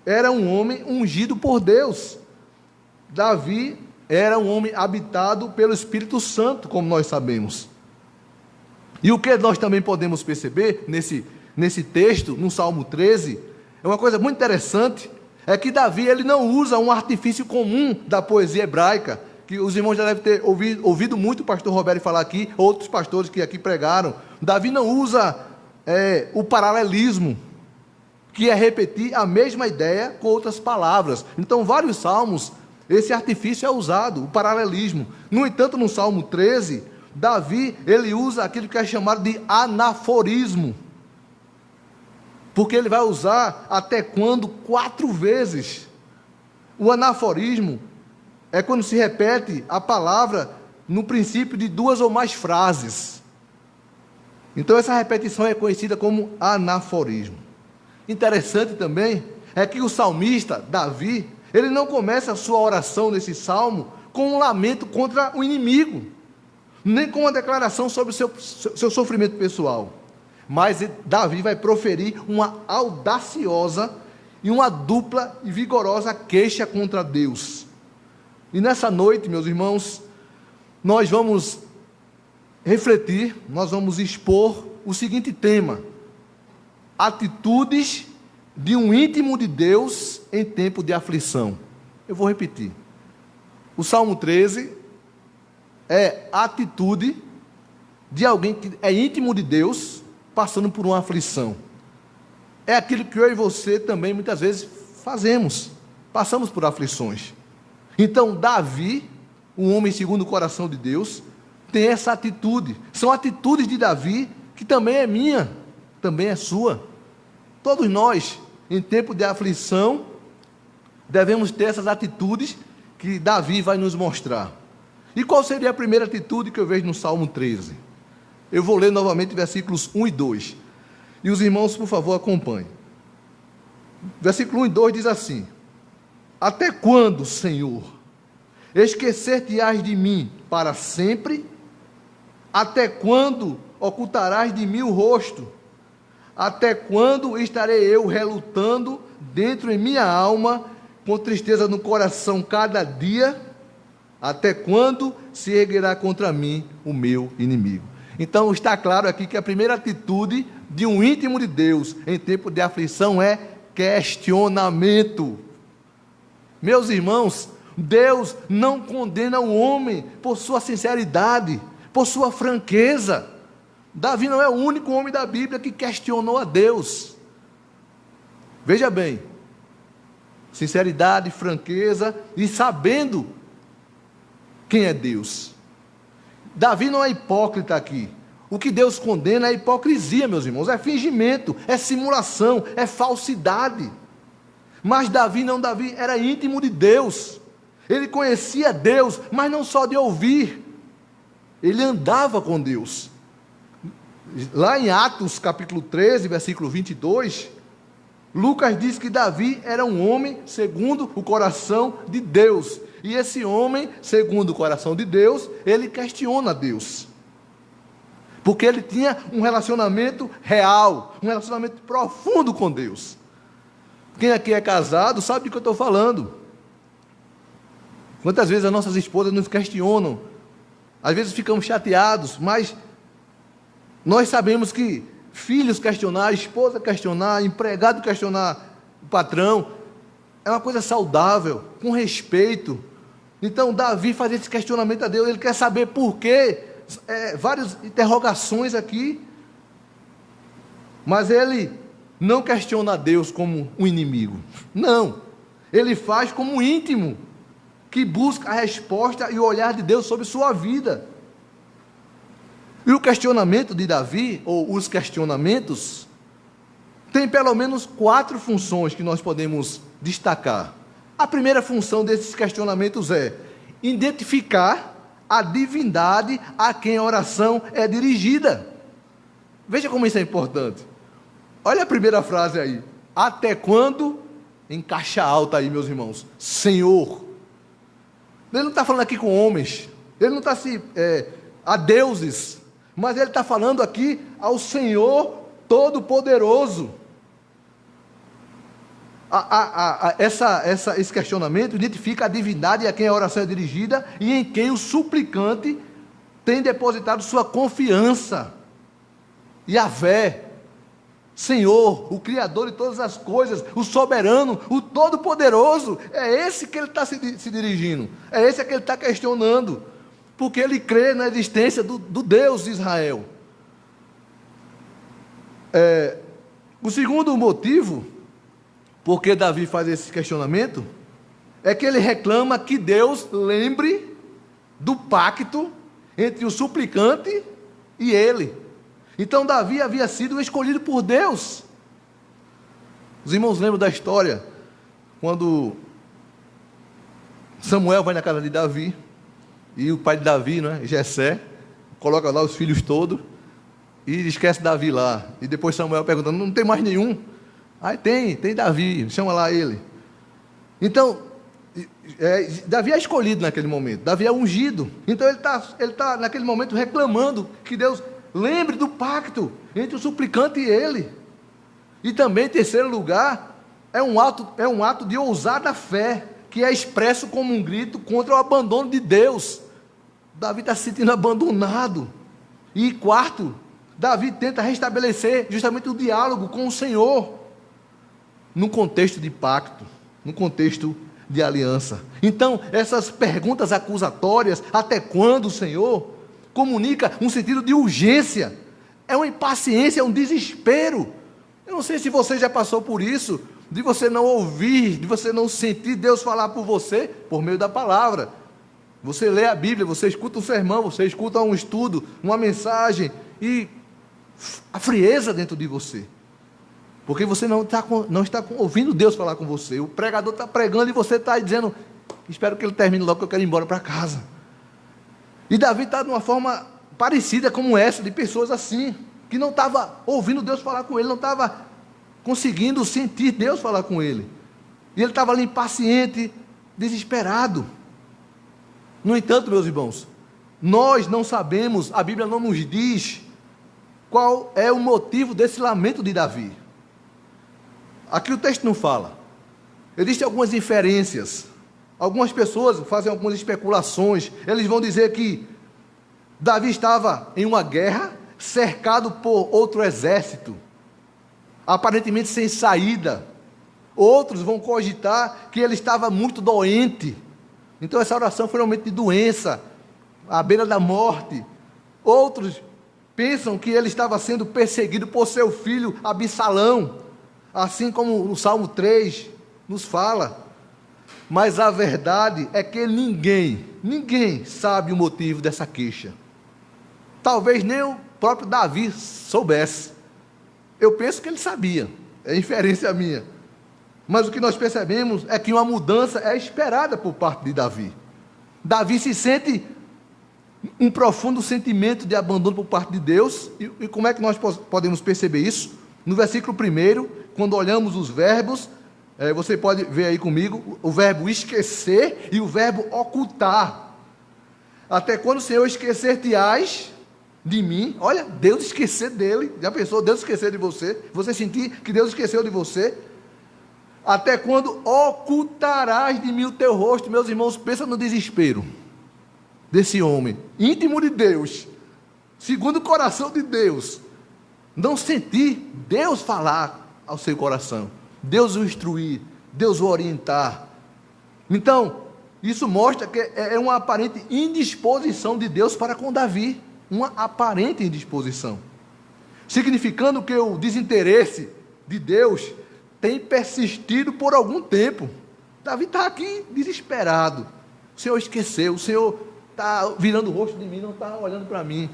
era um homem ungido por Deus. Davi era um homem habitado pelo Espírito Santo, como nós sabemos. E o que nós também podemos perceber nesse texto, no Salmo 13, é uma coisa muito interessante, é que Davi ele não usa um artifício comum da poesia hebraica, que os irmãos já devem ter ouvido muito o pastor Roberto falar aqui, outros pastores que aqui pregaram. Davi não usa o paralelismo, que é repetir a mesma ideia com outras palavras. Então, vários salmos, esse artifício é usado, o paralelismo. No entanto, no Salmo 13, Davi, ele usa aquilo que é chamado de anaforismo, porque ele vai usar até quando 4 vezes. O anaforismo é quando se repete a palavra no princípio de 2 ou mais frases. Então essa repetição é conhecida como anaforismo. Interessante também é que o salmista, Davi, ele não começa a sua oração nesse salmo com um lamento contra o inimigo, nem com uma declaração sobre o seu sofrimento pessoal. Mas Davi vai proferir uma audaciosa e uma dupla e vigorosa queixa contra Deus. E nessa noite, meus irmãos, nós vamos refletir, nós vamos expor o seguinte tema: atitudes de um íntimo de Deus em tempo de aflição. Eu vou repetir. O Salmo 13 é a atitude de alguém que é íntimo de Deus, passando por uma aflição. É aquilo que eu e você também muitas vezes fazemos, passamos por aflições. Então Davi, um homem segundo o coração de Deus, tem essa atitude. São atitudes de Davi que também é minha, também é sua. Todos nós, em tempo de aflição, devemos ter essas atitudes que Davi vai nos mostrar. E qual seria a primeira atitude que eu vejo no Salmo 13? Eu vou ler novamente versículos 1 e 2. E os irmãos, por favor, acompanhem. Versículo 1 e 2 diz assim: até quando, Senhor, esquecer-te-ás de mim para sempre? Até quando ocultarás de mim o rosto? Até quando estarei eu relutando dentro em minha alma, com tristeza no coração cada dia? Até quando se erguerá contra mim o meu inimigo? Então está claro aqui que a primeira atitude de um íntimo de Deus em tempo de aflição é questionamento. Meus irmãos, Deus não condena o homem por sua sinceridade, por sua franqueza. Davi não é o único homem da Bíblia que questionou a Deus. Veja bem, sinceridade, franqueza e sabendo quem é Deus. Davi não é hipócrita aqui. O que Deus condena é hipocrisia, meus irmãos, é fingimento, é simulação, é falsidade. Mas Davi era íntimo de Deus. Ele conhecia Deus, mas não só de ouvir. Ele andava com Deus. Lá em Atos capítulo 13, versículo 22, Lucas diz que Davi era um homem segundo o coração de Deus. E esse homem, segundo o coração de Deus, ele questiona Deus. Porque ele tinha um relacionamento real, um relacionamento profundo com Deus. Quem aqui é casado sabe do que eu estou falando. Quantas vezes as nossas esposas nos questionam, às vezes ficamos chateados, mas nós sabemos que filhos questionar, esposa questionar, empregado questionar o patrão, é uma coisa saudável, com respeito. Então Davi faz esse questionamento a Deus, ele quer saber por quê, várias interrogações aqui, mas ele não questiona a Deus como um inimigo, não, ele faz como um íntimo, que busca a resposta e o olhar de Deus sobre sua vida. E o questionamento de Davi, ou os questionamentos, tem pelo menos 4 funções que nós podemos destacar. A primeira função desses questionamentos é identificar a divindade a quem a oração é dirigida. Veja como isso é importante. Olha a primeira frase aí. Até quando, em caixa alta aí, meus irmãos, Senhor. Ele não está falando aqui com homens, ele não está a deuses, mas ele está falando aqui ao Senhor Todo-Poderoso. Esse questionamento identifica a divindade a quem a oração é dirigida e em quem o suplicante tem depositado sua confiança. Yahvé, Senhor, o Criador de todas as coisas, o soberano, o Todo-Poderoso, é esse que ele está se dirigindo, é esse que ele está questionando, porque ele crê na existência do Deus de Israel. O segundo motivo, porque Davi faz esse questionamento, é que ele reclama que Deus lembre do pacto entre o suplicante e ele. Então Davi havia sido escolhido por Deus. Os irmãos lembram da história, quando Samuel vai na casa de Davi, e o pai de Davi, Jessé, coloca lá os filhos todos, e esquece Davi lá. E depois Samuel perguntando, não tem mais nenhum? Aí tem Davi, chama lá ele. Então, Davi é escolhido naquele momento, Davi é ungido. Então ele tá naquele momento reclamando que Deus lembre do pacto entre o suplicante e ele. E também, em terceiro lugar, é um ato de ousada fé, que é expresso como um grito contra o abandono de Deus. Davi está se sentindo abandonado. E quarto, Davi tenta restabelecer justamente o diálogo com o Senhor, no contexto de pacto, no contexto de aliança. Então, essas perguntas acusatórias, até quando, Senhor, comunica um sentido de urgência, é uma impaciência, é um desespero. Eu não sei se você já passou por isso, de você não ouvir, de você não sentir Deus falar por você, por meio da palavra. Você lê a Bíblia, você escuta um sermão, você escuta um estudo, uma mensagem, e a frieza dentro de você, porque você não está ouvindo Deus falar com você. O pregador está pregando e você está dizendo, espero que ele termine logo, que eu quero ir embora para casa. E Davi está de uma forma parecida como essa, de pessoas assim, que não estava ouvindo Deus falar com ele, não estava conseguindo sentir Deus falar com ele. E ele estava ali impaciente, desesperado. No entanto, meus irmãos, nós não sabemos, a Bíblia não nos diz qual é o motivo desse lamento de Davi. Aqui o texto não fala. Existem algumas inferências. Algumas pessoas fazem algumas especulações. Eles vão dizer que Davi estava em uma guerra, cercado por outro exército, aparentemente sem saída. Outros vão cogitar que ele estava muito doente. Então essa oração foi um momento de doença, à beira da morte. Outros pensam que ele estava sendo perseguido por seu filho Absalão, assim como o Salmo 3 nos fala. Mas a verdade é que ninguém sabe o motivo dessa queixa. Talvez nem o próprio Davi soubesse. Eu penso que ele sabia, é inferência minha. Mas o que nós percebemos é que uma mudança é esperada por parte de Davi. Davi se sente um profundo sentimento de abandono por parte de Deus. E como é que nós podemos perceber isso? No versículo 1, quando olhamos os verbos, você pode ver aí comigo o verbo esquecer e o verbo ocultar. Até quando, Senhor, esquecer-te-ás de mim? Olha, Deus esquecer dele. Já pensou Deus esquecer de você? Você sentir que Deus esqueceu de você? Até quando ocultarás de mim o teu rosto? Meus irmãos, pensa no desespero desse homem, íntimo de Deus, segundo o coração de Deus, não sentir Deus falar ao seu coração, Deus o instruir, Deus o orientar. Então, isso mostra que é uma aparente indisposição de Deus para com Davi, uma aparente indisposição, significando que o desinteresse de Deus tem persistido por algum tempo. Davi está aqui desesperado. O Senhor esqueceu, o Senhor está virando o rosto de mim, não está olhando para mim.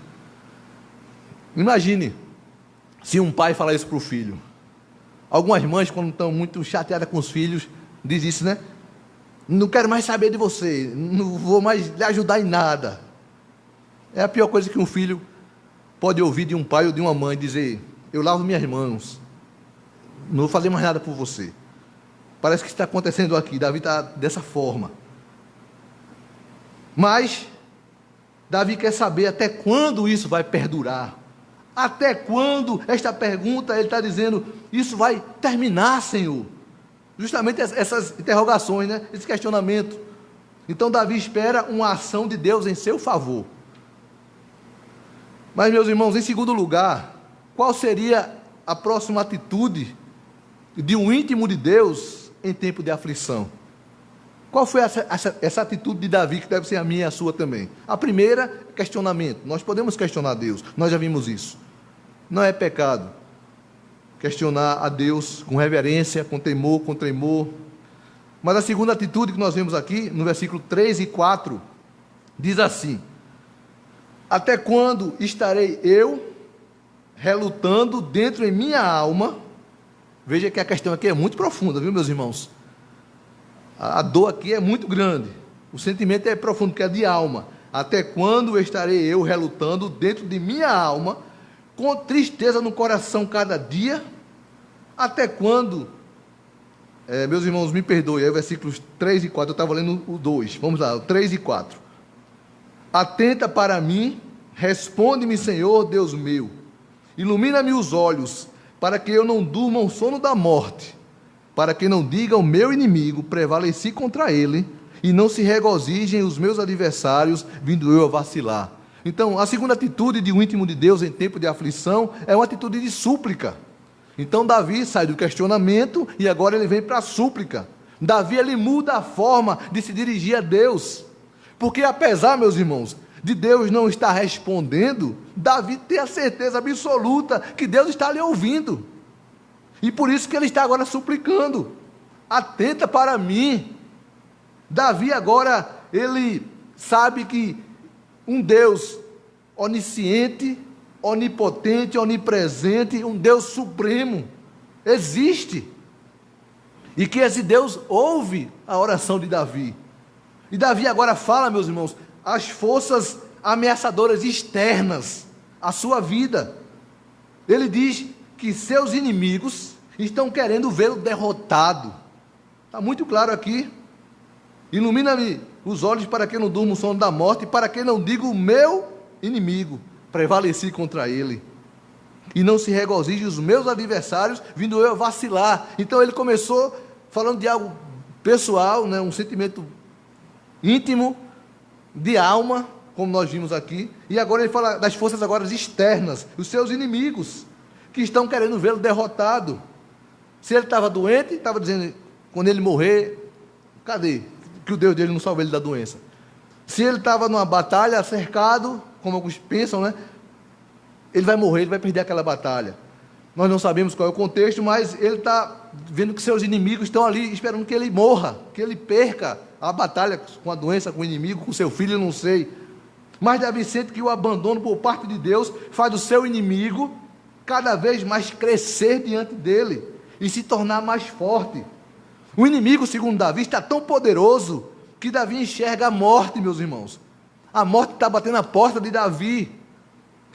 Imagine se um pai falar isso para o filho. Algumas mães, quando estão muito chateadas com os filhos, diz isso, né? Não quero mais saber de você, não vou mais lhe ajudar em nada. É a pior coisa que um filho pode ouvir de um pai ou de uma mãe, dizer: eu lavo minhas mãos, não vou fazer mais nada por você. Parece que está acontecendo aqui, Davi está dessa forma. Mas Davi quer saber até quando isso vai perdurar. Até quando, esta pergunta, ele está dizendo, isso vai terminar, Senhor? Justamente essas interrogações, né? Esse questionamento. Então Davi espera uma ação de Deus em seu favor. Mas, meus irmãos, em segundo lugar, qual seria a próxima atitude de um íntimo de Deus em tempo de aflição? Qual foi essa atitude de Davi, que deve ser a minha e a sua também? A primeira, questionamento. Nós podemos questionar Deus, nós já vimos isso. Não é pecado questionar a Deus com reverência, com temor, com tremor. Mas a segunda atitude que nós vemos aqui, no versículo 3 e 4, diz assim: até quando estarei eu relutando dentro em minha alma? Veja que a questão aqui é muito profunda, viu, meus irmãos? A dor aqui é muito grande, o sentimento é profundo, que é de alma. Até quando estarei eu relutando dentro de minha alma, com tristeza no coração cada dia? Até quando? Meus irmãos, me perdoem, versículos 3 e 4, eu estava lendo o 2, vamos lá, o 3 e 4. Atenta para mim, responde-me, Senhor, Deus meu, ilumina-me os olhos, para que eu não durma o sono da morte, para que não diga o meu inimigo, prevaleci contra ele, e não se regozijem os meus adversários, vindo eu a vacilar. Então, a segunda atitude de um íntimo de Deus em tempo de aflição é uma atitude de súplica. Então, Davi sai do questionamento e agora ele vem para a súplica. Davi, ele muda a forma de se dirigir a Deus. Porque apesar, meus irmãos, de Deus não estar respondendo, Davi tem a certeza absoluta que Deus está lhe ouvindo. E por isso que ele está agora suplicando: atenta para mim. Davi agora, ele sabe que um Deus onisciente, onipotente, onipresente, um Deus supremo, existe. E que esse Deus ouve a oração de Davi. E Davi agora fala, meus irmãos, as forças ameaçadoras externas à sua vida. Ele diz que seus inimigos estão querendo vê-lo derrotado. Está muito claro aqui. Ilumina-me os olhos para que não durma o sono da morte, e para que não diga o meu inimigo, prevaleci contra ele, e não se regozije os meus adversários, vindo eu a vacilar. Então ele começou falando de algo pessoal, né, um sentimento íntimo, de alma, como nós vimos aqui, e agora ele fala das forças agora externas, os seus inimigos, que estão querendo vê-lo derrotado. Se ele estava doente, estava dizendo, quando ele morrer, cadê? Que o Deus dele não salva ele da doença. Se ele estava numa batalha, cercado, como alguns pensam, né? Ele vai morrer, ele vai perder aquela batalha. Nós não sabemos qual é o contexto, mas ele está vendo que seus inimigos estão ali, esperando que ele morra, que ele perca a batalha com a doença, com o inimigo, com seu filho, eu não sei. Mas Davi sente que o abandono por parte de Deus faz o seu inimigo cada vez mais crescer diante dele e se tornar mais forte. O inimigo, segundo Davi, está tão poderoso que Davi enxerga a morte, meus irmãos. A morte está batendo na porta de Davi.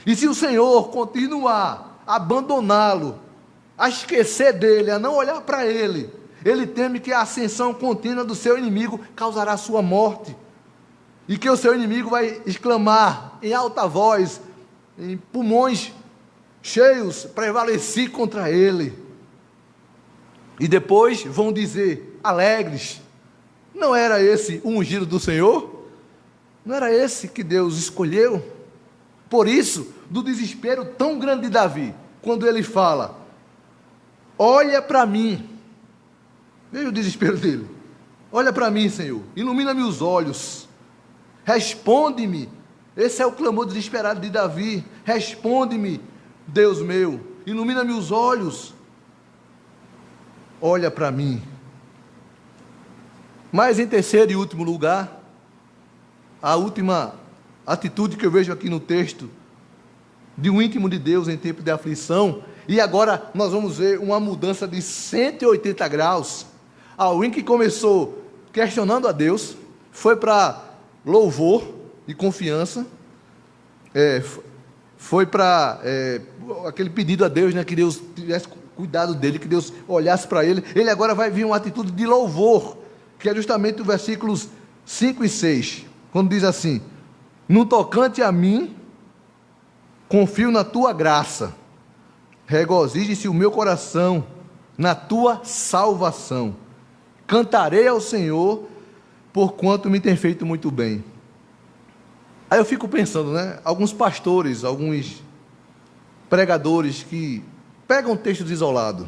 E se o Senhor continuar a abandoná-lo, a esquecer dele, a não olhar para ele, ele teme que a ascensão contínua do seu inimigo causará a sua morte. E que o seu inimigo vai exclamar em alta voz, em pulmões cheios, prevaleci contra ele. E depois vão dizer, alegres, não era esse o ungido do Senhor? Não era esse que Deus escolheu? Por isso, do desespero tão grande de Davi, quando ele fala, olha para mim, veja o desespero dele, olha para mim, Senhor, ilumina-me os olhos, responde-me. Esse é o clamor desesperado de Davi, responde-me, Deus meu, ilumina-me os olhos, olha para mim. Mas em terceiro e último lugar, a última atitude que eu vejo aqui no texto, de um íntimo de Deus em tempo de aflição, e agora nós vamos ver uma mudança de 180 graus. Alguém que começou questionando a Deus, foi para louvor e confiança, foi para aquele pedido a Deus, né, que Deus tivesse cuidado dele, que Deus olhasse para ele. Ele agora vai vir uma atitude de louvor, que é justamente os versículos 5 e 6, quando diz assim: no tocante a mim, confio na tua graça, regozije-se o meu coração na tua salvação, cantarei ao Senhor, porquanto me tem feito muito bem. Aí eu fico pensando, né? Alguns pastores, alguns pregadores que pegam textos isolados.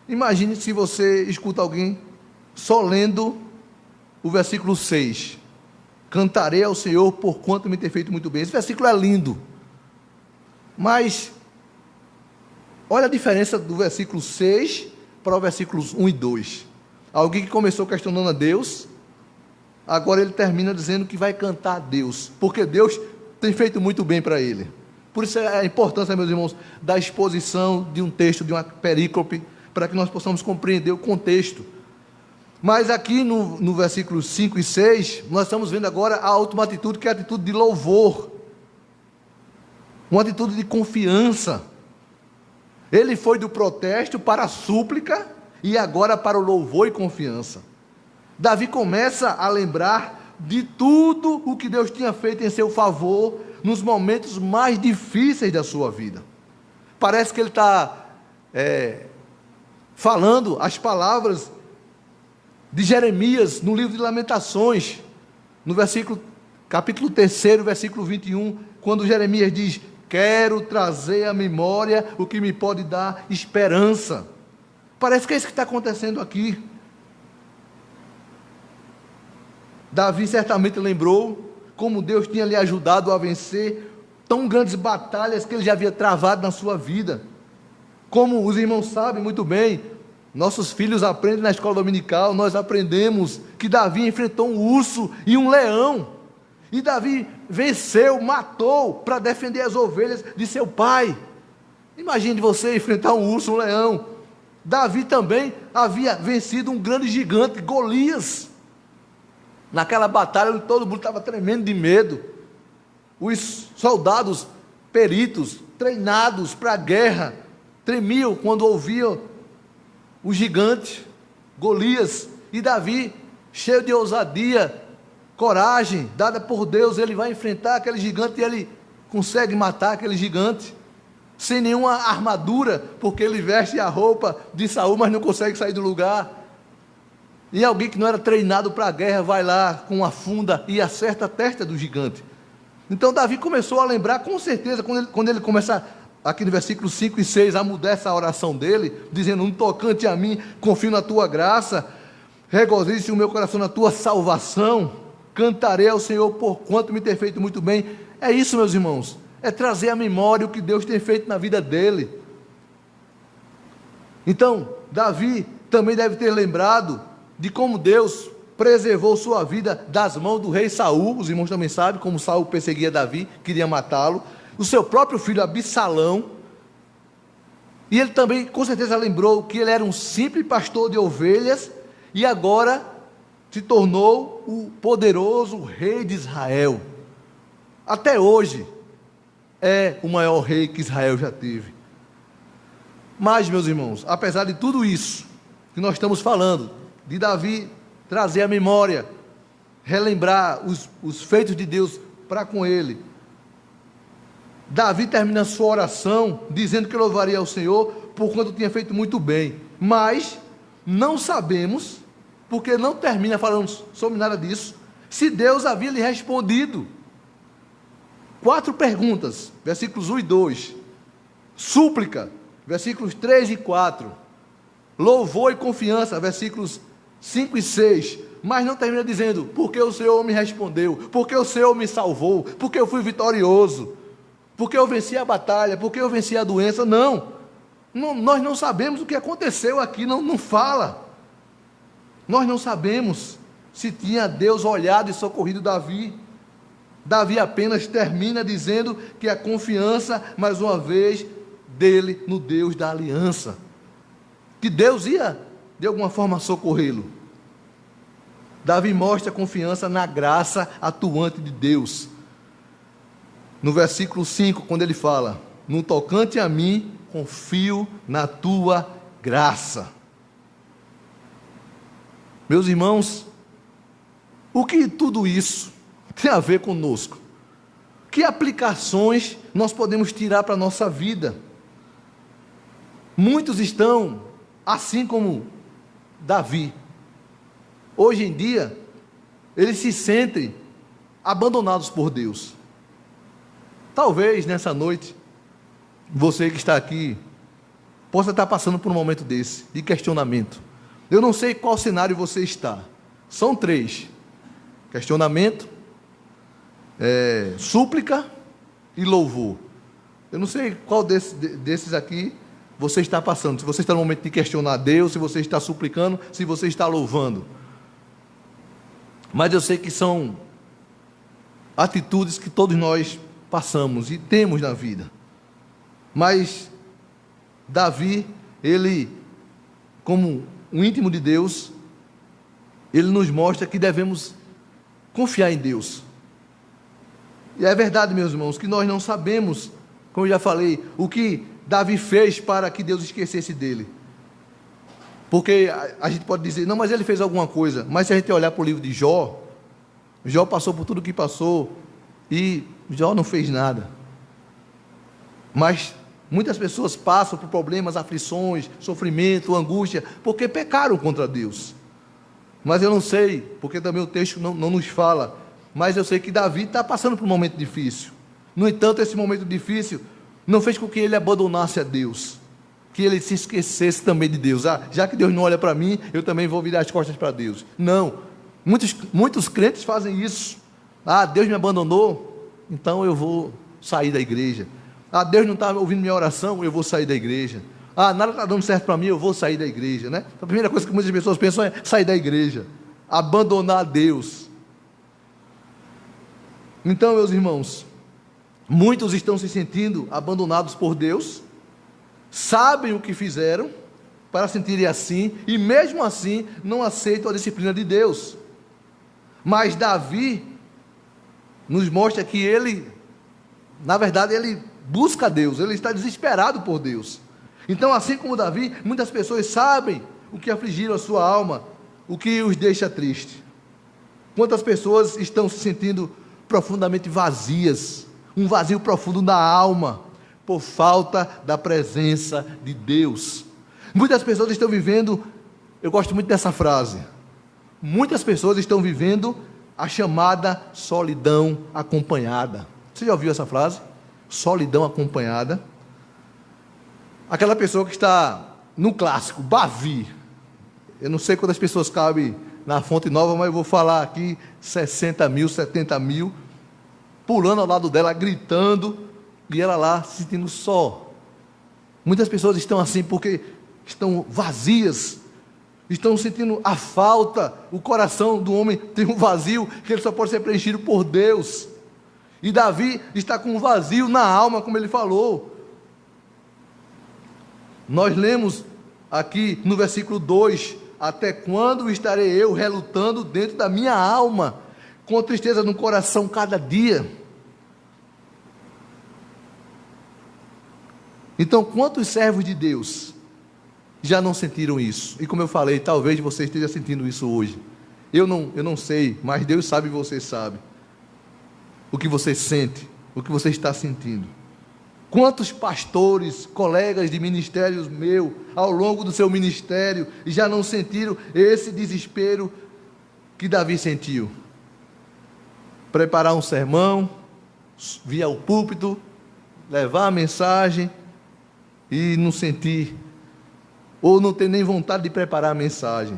Imagine se você escuta alguém só lendo o versículo 6. Cantarei ao Senhor, porquanto me tem feito muito bem. Esse versículo é lindo. Mas, olha a diferença do versículo 6 para os versículos 1 e 2. Alguém que começou questionando a Deus, agora ele termina dizendo que vai cantar a Deus, porque Deus tem feito muito bem para ele. Por isso é a importância, meus irmãos, da exposição de um texto, de uma perícope, para que nós possamos compreender o contexto. Mas aqui no versículos 5 e 6, nós estamos vendo agora a última atitude, que é a atitude de louvor, uma atitude de confiança. Ele foi do protesto para a súplica e agora para o louvor e confiança. Davi começa a lembrar de tudo o que Deus tinha feito em seu favor nos momentos mais difíceis da sua vida. Parece que ele está falando as palavras de Jeremias no livro de Lamentações, no capítulo 3, versículo 21, quando Jeremias diz: quero trazer à memória o que me pode dar esperança. Parece que é isso que está acontecendo aqui. Davi certamente lembrou como Deus tinha lhe ajudado a vencer tão grandes batalhas que ele já havia travado na sua vida. Como os irmãos sabem muito bem, nossos filhos aprendem na escola dominical, nós aprendemos que Davi enfrentou um urso e um leão. E Davi venceu, matou para defender as ovelhas de seu pai. Imagine você enfrentar um urso, um leão. Davi também havia vencido um grande gigante, Golias. Naquela batalha todo mundo estava tremendo de medo. Os soldados peritos, treinados para a guerra, tremiam quando ouviam o gigante, Golias. E Davi, cheio de ousadia, coragem, dada por Deus, ele vai enfrentar aquele gigante e ele consegue matar aquele gigante, sem nenhuma armadura, porque ele veste a roupa de Saul, mas não consegue sair do lugar. E alguém que não era treinado para a guerra, vai lá com uma funda e acerta a testa do gigante. Então Davi começou a lembrar, com certeza, quando ele começa, aqui no versículo 5 e 6, a mudar essa oração dele, dizendo: no tocante a mim, confio na tua graça, regozije-se o meu coração na tua salvação, cantarei ao Senhor porquanto me tem feito muito bem. É isso, meus irmãos, é trazer à memória o que Deus tem feito na vida dele. Então, Davi também deve ter lembrado de como Deus preservou sua vida das mãos do rei Saul. Os irmãos também sabem como Saul perseguia Davi, queria matá-lo. O seu próprio filho Absalão. E ele também, com certeza, lembrou que ele era um simples pastor de ovelhas e agora se tornou o poderoso rei de Israel. Até hoje é o maior rei que Israel já teve. Mas, meus irmãos, apesar de tudo isso que nós estamos falando, de Davi trazer à memória, relembrar os feitos de Deus para com ele, Davi termina sua oração dizendo que louvaria ao Senhor porquanto tinha feito muito bem, mas não sabemos, porque não termina falando sobre nada disso, se Deus havia lhe respondido. 4 perguntas, versículos 1 e 2, súplica, versículos 3 e 4, louvor e confiança, versículos 5 e 6, mas não termina dizendo: porque o Senhor me respondeu, porque o Senhor me salvou, porque eu fui vitorioso, porque eu venci a batalha, porque eu venci a doença. Não, nós não sabemos o que aconteceu aqui, não fala. Nós não sabemos se tinha Deus olhado e socorrido Davi. Davi apenas termina dizendo que a confiança, mais uma vez, dele no Deus da aliança, que Deus ia de alguma forma socorrê-lo. Davi mostra confiança na graça atuante de Deus. No versículo 5, quando ele fala: no tocante a mim, confio na tua graça. Meus irmãos, o que tudo isso tem a ver conosco? Que aplicações nós podemos tirar para a nossa vida? Muitos estão assim como Davi. Hoje em dia, eles se sentem abandonados por Deus. Talvez nessa noite, você que está aqui, possa estar passando por um momento desse, de questionamento. Eu não sei qual cenário você está. São 3. Questionamento, súplica e louvor. Eu não sei qual desses aqui você está passando. Se você está no momento de questionar Deus, se você está suplicando, se você está louvando. Mas eu sei que são atitudes que todos nós passamos e temos na vida. Mas Davi, ele, como um íntimo de Deus, ele nos mostra que devemos confiar em Deus. E é verdade, meus irmãos, que nós não sabemos, como eu já falei, o que Davi fez para que Deus esquecesse dele. Porque a gente pode dizer, não, mas ele fez alguma coisa. Mas se a gente olhar para o livro de Jó, Jó passou por tudo o que passou e Jó não fez nada. Mas muitas pessoas passam por problemas, aflições, sofrimento, angústia, porque pecaram contra Deus. Mas eu não sei, porque também o texto não nos fala, mas eu sei que Davi está passando por um momento difícil. No entanto, esse momento difícil não fez com que ele abandonasse a Deus, que ele se esquecesse também de Deus. Já que Deus não olha para mim, eu também vou virar as costas para Deus. Não, muitos crentes fazem isso. Deus me abandonou, então eu vou sair da igreja. Deus não está ouvindo minha oração, eu vou sair da igreja. Nada está dando certo para mim, eu vou sair da igreja, né? A primeira coisa que muitas pessoas pensam é sair da igreja, abandonar Deus. Então, meus irmãos, muitos estão se sentindo abandonados por Deus, sabem o que fizeram para sentirem assim, e mesmo assim não aceitam a disciplina de Deus. Mas Davi nos mostra que ele, na verdade, ele busca Deus, ele está desesperado por Deus. Então, assim como Davi, muitas pessoas sabem o que afligiram a sua alma, o que os deixa triste. Quantas pessoas estão se sentindo profundamente vazias, um vazio profundo na alma, por falta da presença de Deus. Muitas pessoas estão vivendo, eu gosto muito dessa frase, muitas pessoas estão vivendo a chamada solidão acompanhada. Você já ouviu essa frase? Solidão acompanhada. Aquela pessoa que está no clássico, Bavi. Eu não sei quantas pessoas cabem na Fonte Nova, mas eu vou falar aqui 60 mil, 70 mil, pulando ao lado dela, gritando, e ela lá se sentindo só. Muitas pessoas estão assim porque estão vazias, estão sentindo a falta, o coração do homem tem um vazio que ele só pode ser preenchido por Deus. E Davi está com um vazio na alma, como ele falou. Nós lemos aqui no versículo 2, até quando estarei eu relutando dentro da minha alma, com tristeza no coração cada dia? Então, quantos servos de Deus já não sentiram isso? E como eu falei, talvez você esteja sentindo isso hoje. Eu não sei, mas Deus sabe e você sabe o que você sente, o que você está sentindo. Quantos pastores, colegas de ministérios meu, ao longo do seu ministério, já não sentiram esse desespero que Davi sentiu? Preparar um sermão, vir ao púlpito, levar a mensagem e não sentir, ou não ter nem vontade de preparar a mensagem.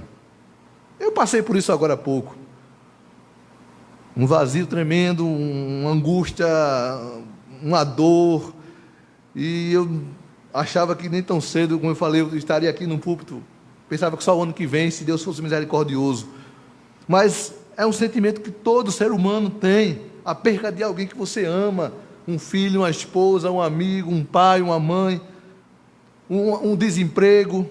Eu passei por isso agora há pouco. Um vazio tremendo, uma angústia, uma dor. E eu achava que nem tão cedo, como eu falei, eu estaria aqui no púlpito. Pensava que só o ano que vem, se Deus fosse misericordioso. Mas é um sentimento que todo ser humano tem. A perda de alguém que você ama. Um filho, uma esposa, um amigo, um pai, uma mãe. Um desemprego.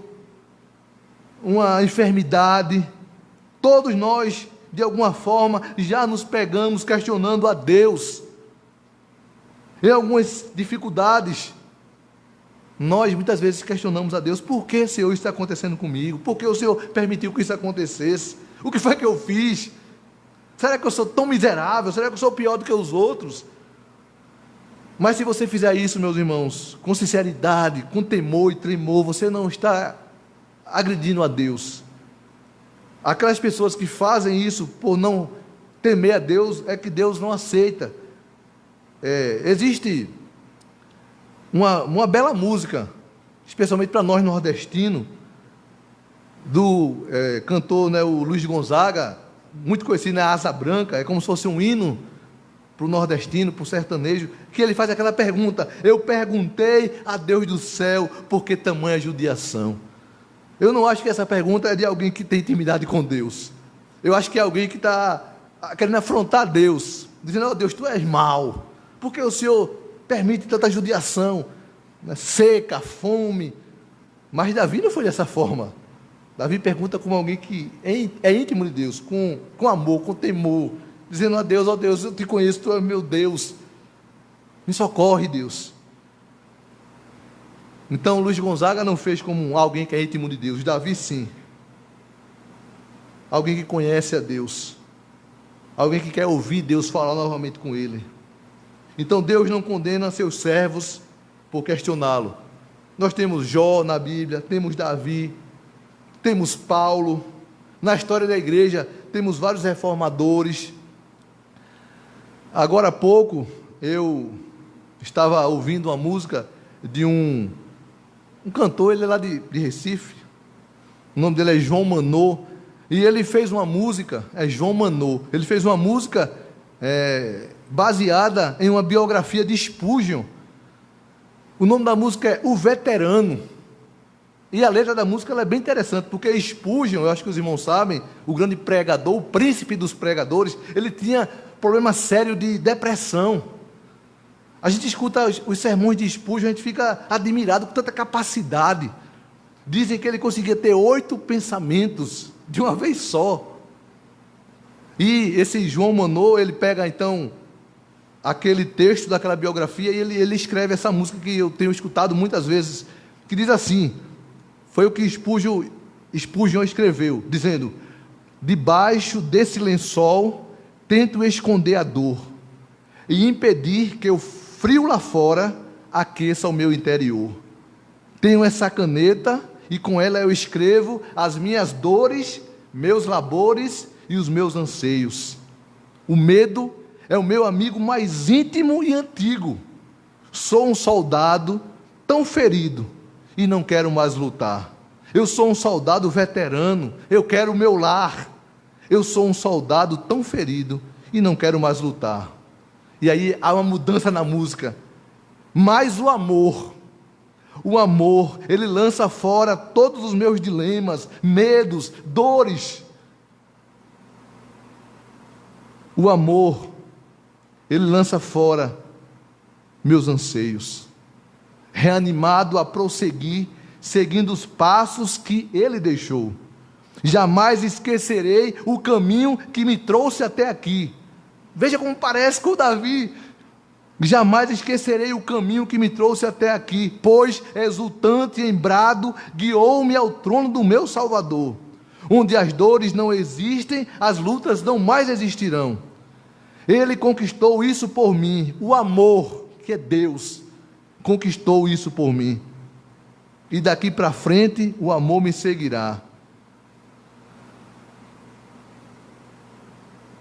Uma enfermidade. Todos nós de alguma forma, já nos pegamos questionando a Deus. Em algumas dificuldades, nós muitas vezes questionamos a Deus: por que, Senhor, isso está acontecendo comigo? Por que o Senhor permitiu que isso acontecesse? O que foi que eu fiz? Será que eu sou tão miserável? Será que eu sou pior do que os outros? Mas se você fizer isso, meus irmãos, com sinceridade, com temor e tremor, você não está agredindo a Deus. Aquelas pessoas que fazem isso por não temer a Deus, é que Deus não aceita. Existe uma bela música, especialmente para nós nordestinos, do cantor, né, o Luiz Gonzaga, muito conhecido, né, Asa Branca. É como se fosse um hino para o nordestino, para o sertanejo, que ele faz aquela pergunta: eu perguntei a Deus do céu, por que tamanha judiação? Eu não acho que essa pergunta é de alguém que tem intimidade com Deus. Eu acho que é alguém que está querendo afrontar Deus, dizendo: oh, Deus, tu és mau, porque o Senhor permite tanta judiação, né, seca, fome. Mas Davi não foi dessa forma. Davi pergunta como alguém que é íntimo de Deus, com amor, com temor, dizendo a Deus: ó Deus, eu te conheço, tu és meu Deus, me socorre, Deus. Então Luiz Gonzaga não fez como alguém que é íntimo de Deus. Davi sim, alguém que conhece a Deus, alguém que quer ouvir Deus falar novamente com ele. Então Deus não condena seus servos por questioná-lo. Nós temos Jó na Bíblia, temos Davi, temos Paulo. Na história da igreja temos vários reformadores. Agora há pouco eu estava ouvindo uma música de um cantor, ele é lá de Recife, o nome dele é João Manô, e ele fez uma música, João Manô, ele fez uma música baseada em uma biografia de Spurgeon. O nome da música é O Veterano, e a letra da música ela é bem interessante, porque Spurgeon, eu acho que os irmãos sabem, o grande pregador, o príncipe dos pregadores, ele tinha problema sério de depressão. A gente escuta os sermões de Spurgeon, a gente fica admirado com tanta capacidade. Dizem que ele conseguia ter 8 pensamentos de uma vez só. E esse João Manô, ele pega então aquele texto daquela biografia e ele escreve essa música que eu tenho escutado muitas vezes, que diz assim, foi o que Spurgeon escreveu, dizendo: debaixo desse lençol tento esconder a dor e impedir que o frio lá fora aqueça o meu interior. Tenho essa caneta e com ela eu escrevo as minhas dores, meus labores e os meus anseios. O medo é o meu amigo mais íntimo e antigo. Sou um soldado tão ferido e não quero mais lutar. Eu sou um soldado veterano, eu quero o meu lar. Eu sou um soldado tão ferido e não quero mais lutar. E aí há uma mudança na música. Mas o amor, ele lança fora todos os meus dilemas, medos, dores. O amor, ele lança fora meus anseios, reanimado a prosseguir, seguindo os passos que ele deixou. Jamais esquecerei o caminho que me trouxe até aqui. Veja como parece com Davi. Jamais esquecerei o caminho que me trouxe até aqui, pois, exultante em brado, guiou-me ao trono do meu Salvador. Onde as dores não existem, as lutas não mais existirão. Ele conquistou isso por mim. O amor, que é Deus, conquistou isso por mim. E daqui para frente, o amor me seguirá.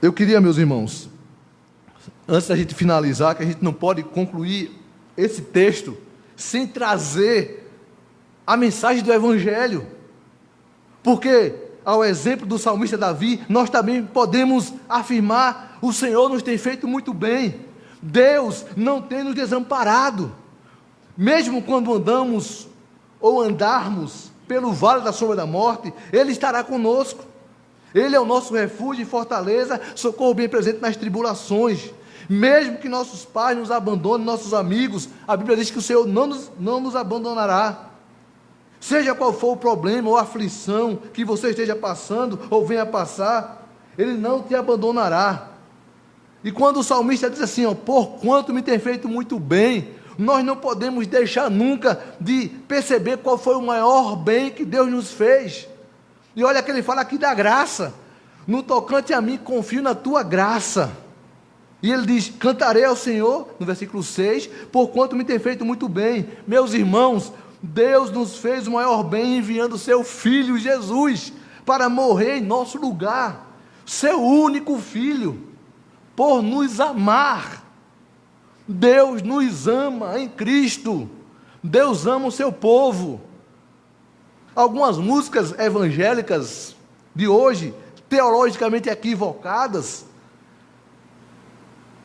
Eu queria, meus irmãos, antes da gente finalizar, que a gente não pode concluir esse texto sem trazer a mensagem do Evangelho, porque, ao exemplo do salmista Davi, nós também podemos afirmar: o Senhor nos tem feito muito bem, Deus não tem nos desamparado, mesmo quando andamos ou andarmos pelo vale da sombra da morte, Ele estará conosco. Ele é o nosso refúgio e fortaleza, socorro bem presente nas tribulações. Mesmo que nossos pais nos abandonem, nossos amigos, a Bíblia diz que o Senhor não nos abandonará. Seja qual for o problema ou aflição que você esteja passando ou venha passar, Ele não te abandonará. E quando o salmista diz assim, ó, por quanto me tem feito muito bem, nós não podemos deixar nunca de perceber qual foi o maior bem que Deus nos fez. E olha que ele fala aqui da graça. No tocante a mim, confio na tua graça. E ele diz, cantarei ao Senhor, no versículo 6, por quanto me tem feito muito bem. Meus irmãos, Deus nos fez o maior bem enviando seu Filho Jesus para morrer em nosso lugar. Seu único Filho, por nos amar. Deus nos ama em Cristo. Deus ama o seu povo. Algumas músicas evangélicas de hoje, teologicamente equivocadas,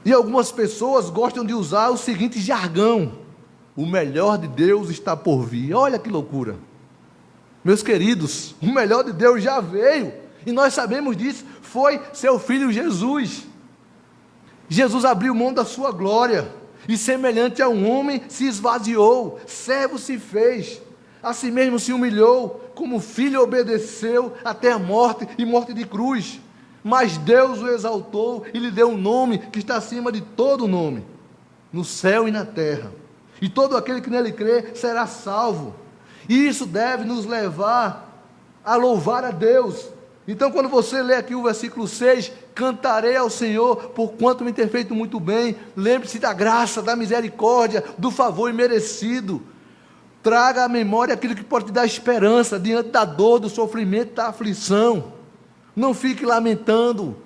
e algumas pessoas gostam de usar o seguinte jargão: o melhor de Deus está por vir. Olha que loucura. Meus queridos, o melhor de Deus já veio, e nós sabemos disso, foi seu Filho Jesus. Jesus abriu mão da sua glória, e semelhante a um homem se esvaziou, servo se fez, a si mesmo se humilhou, como filho obedeceu até a morte, e morte de cruz. Mas Deus o exaltou e lhe deu um nome que está acima de todo nome, no céu e na terra. E todo aquele que nele crê será salvo. E isso deve nos levar a louvar a Deus. Então, quando você lê aqui o versículo 6, cantarei ao Senhor por quanto me tem feito muito bem, lembre-se da graça, da misericórdia, do favor imerecido. Traga à memória aquilo que pode te dar esperança diante da dor, do sofrimento, da aflição. Não fique lamentando,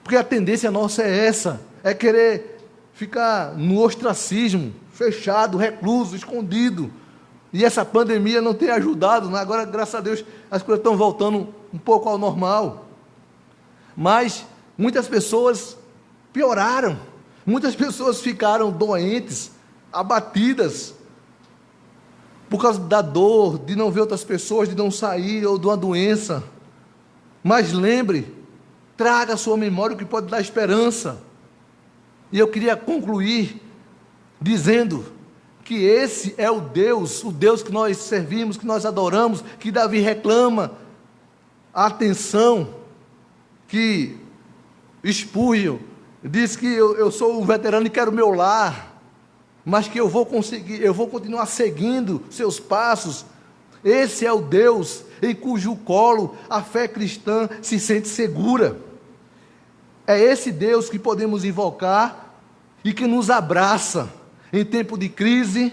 porque a tendência nossa é essa, é querer ficar no ostracismo, fechado, recluso, escondido. E essa pandemia não tem ajudado, né? Agora, graças a Deus, as coisas estão voltando um pouco ao normal. Mas muitas pessoas pioraram, muitas pessoas ficaram doentes, abatidas, por causa da dor, de não ver outras pessoas, de não sair, ou de uma doença. Mas lembre, traga à sua memória o que pode dar esperança. E eu queria concluir dizendo que esse é o Deus que nós servimos, que nós adoramos, que Davi reclama a atenção, que Spurgeon diz que eu sou um veterano e quero o meu lar, mas que eu vou continuar seguindo seus passos. Esse é o Deus em cujo colo a fé cristã se sente segura. É esse Deus que podemos invocar e que nos abraça em tempo de crise,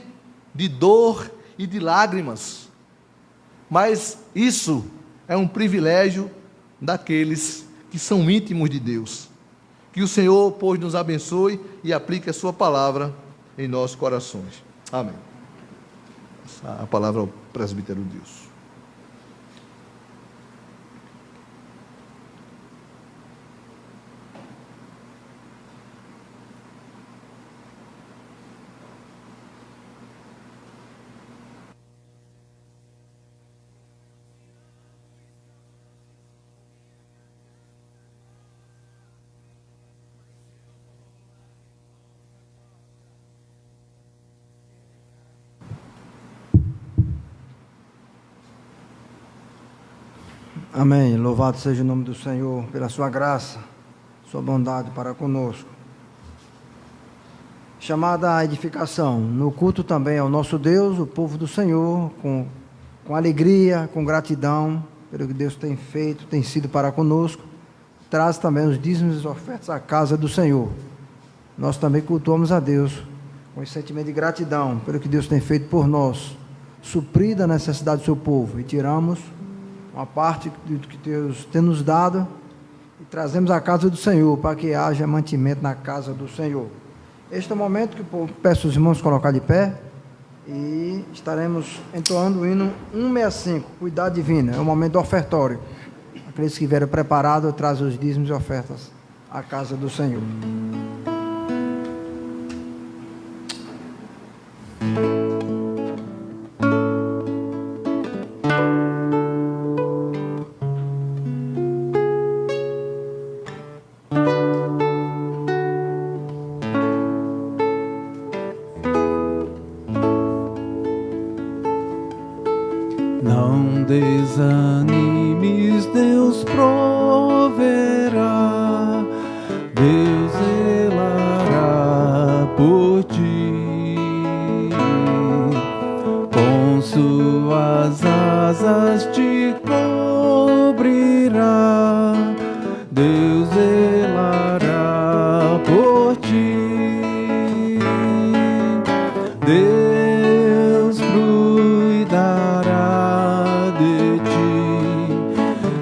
de dor e de lágrimas. Mas isso é um privilégio daqueles que são íntimos de Deus. Que o Senhor, pois, nos abençoe e aplique a sua palavra em nossos corações. Amém. A palavra ao presbítero Deus. Amém. Louvado seja o nome do Senhor pela sua graça, sua bondade para conosco. Chamada à edificação, no culto também ao nosso Deus, o povo do Senhor, com alegria, com gratidão, pelo que Deus tem feito, tem sido para conosco, traz também os dízimos e as ofertas à casa do Senhor. Nós também cultuamos a Deus, com esse sentimento de gratidão, pelo que Deus tem feito por nós, suprida a necessidade do seu povo, e tiramos uma parte do que Deus tem nos dado e trazemos à casa do Senhor, para que haja mantimento na casa do Senhor. Este é o momento que eu peço os irmãos colocar de pé e estaremos entoando o hino 165, Cuidado Divino. É o momento do ofertório. Aqueles que vieram preparados trazem os dízimos e ofertas à casa do Senhor. Não Não desanimes, Deus proverá, Deus zelará por ti. Com suas asas te cobrirá, Deus zelará por ti. Deus cuidará de ti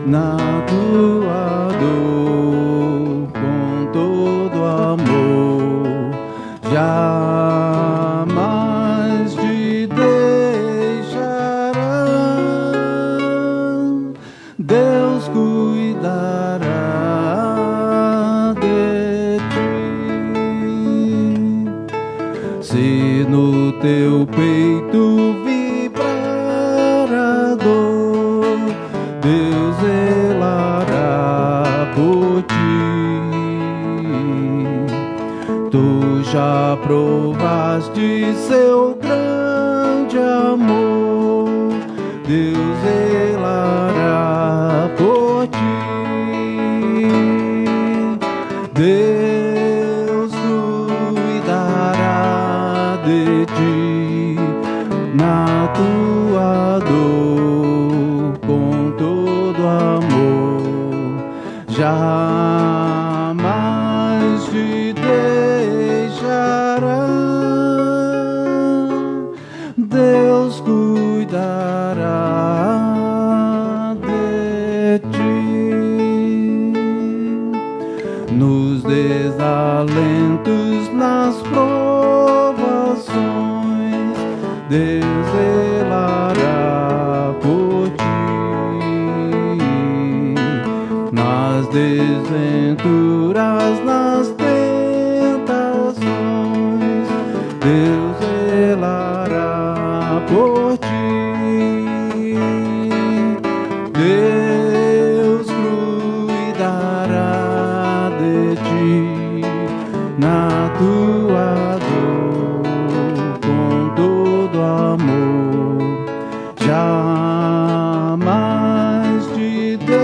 na tua dor com todo amor. Jamais te deixará. Deus cuidará de ti. Se no teu peito vibrar a dor, Deus zelará por ti. Tu já provaste seu grande amor, Deus zelará por ti. Deus cuidará de ti na tua dor com todo amor. Jamais te deixará. Deus cuidará de ti. Nos desalentos, nas provações, Deus zelará por ti. Nas desventuras, nas tentações, Deus zelará por ti. Deus cuidará de ti na tua dor com todo amor. Jamais te deixará.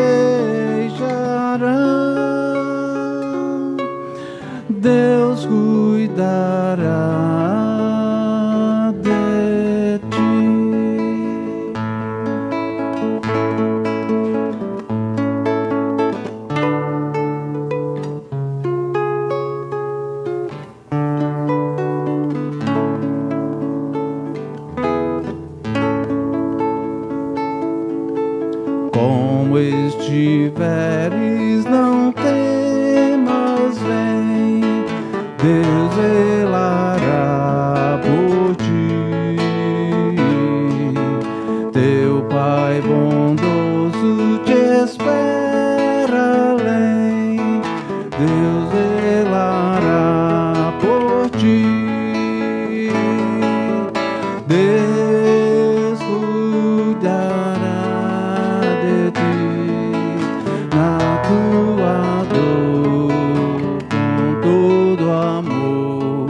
Deus cuidará de ti. Como estiveres, não temas, vem, Deus zelará por ti. Teu Pai bondoso te espera além, Deus zelará por ti. Deus cuidará de ti na tua dor com todo amor.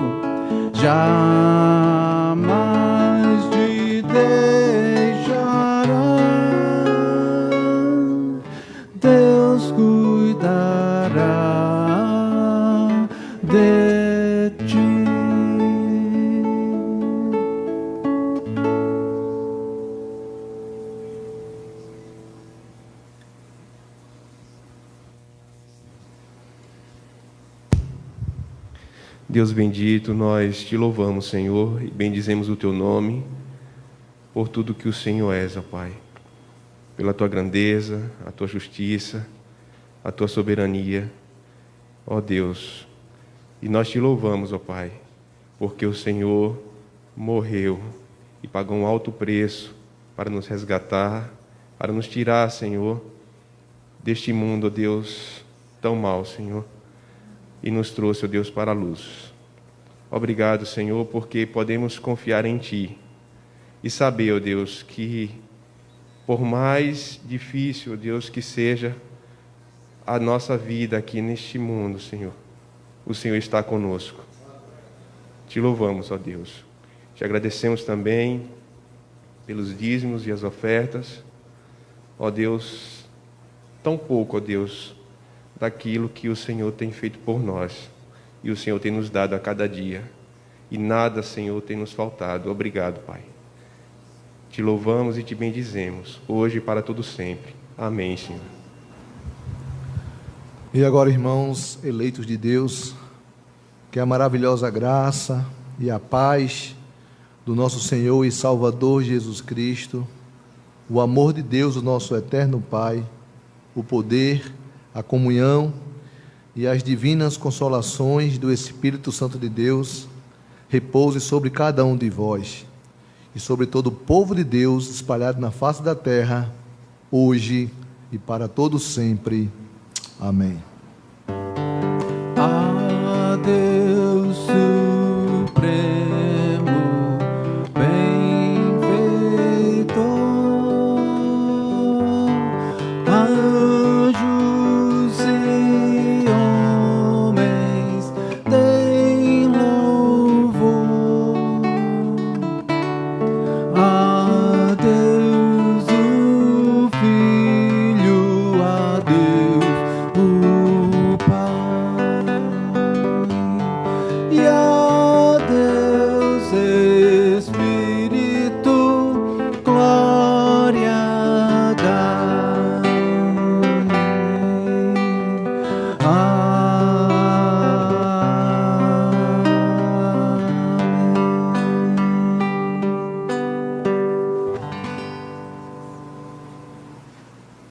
Jamais te deixará. Deus cuidará de ti. Deus bendito, nós te louvamos, Senhor, e bendizemos o teu nome por tudo que o Senhor és, ó Pai, pela tua grandeza, a tua justiça, a tua soberania, ó Deus. E nós te louvamos, ó Pai, porque o Senhor morreu e pagou um alto preço para nos resgatar, para nos tirar, Senhor, deste mundo, ó Deus, tão mau, Senhor, e nos trouxe, ó Deus, para a luz. Obrigado, Senhor, porque podemos confiar em Ti e saber, ó Deus, que por mais difícil, ó Deus, que seja a nossa vida aqui neste mundo, Senhor, o Senhor está conosco. Te louvamos, ó Deus. Te agradecemos também pelos dízimos e as ofertas ó Deus, tão pouco, ó Deus, daquilo que o Senhor tem feito por nós e o Senhor tem nos dado a cada dia. E nada, Senhor, tem nos faltado. Obrigado, Pai. Te louvamos e te bendizemos, hoje e para todo sempre. Amém, Senhor. E agora, irmãos eleitos de Deus, que a maravilhosa graça e a paz do nosso Senhor e Salvador Jesus Cristo, o amor de Deus, o nosso eterno Pai, o poder, a comunhão e as divinas consolações do Espírito Santo de Deus repouse sobre cada um de vós e sobre todo o povo de Deus espalhado na face da terra, hoje e para todo sempre. Amém.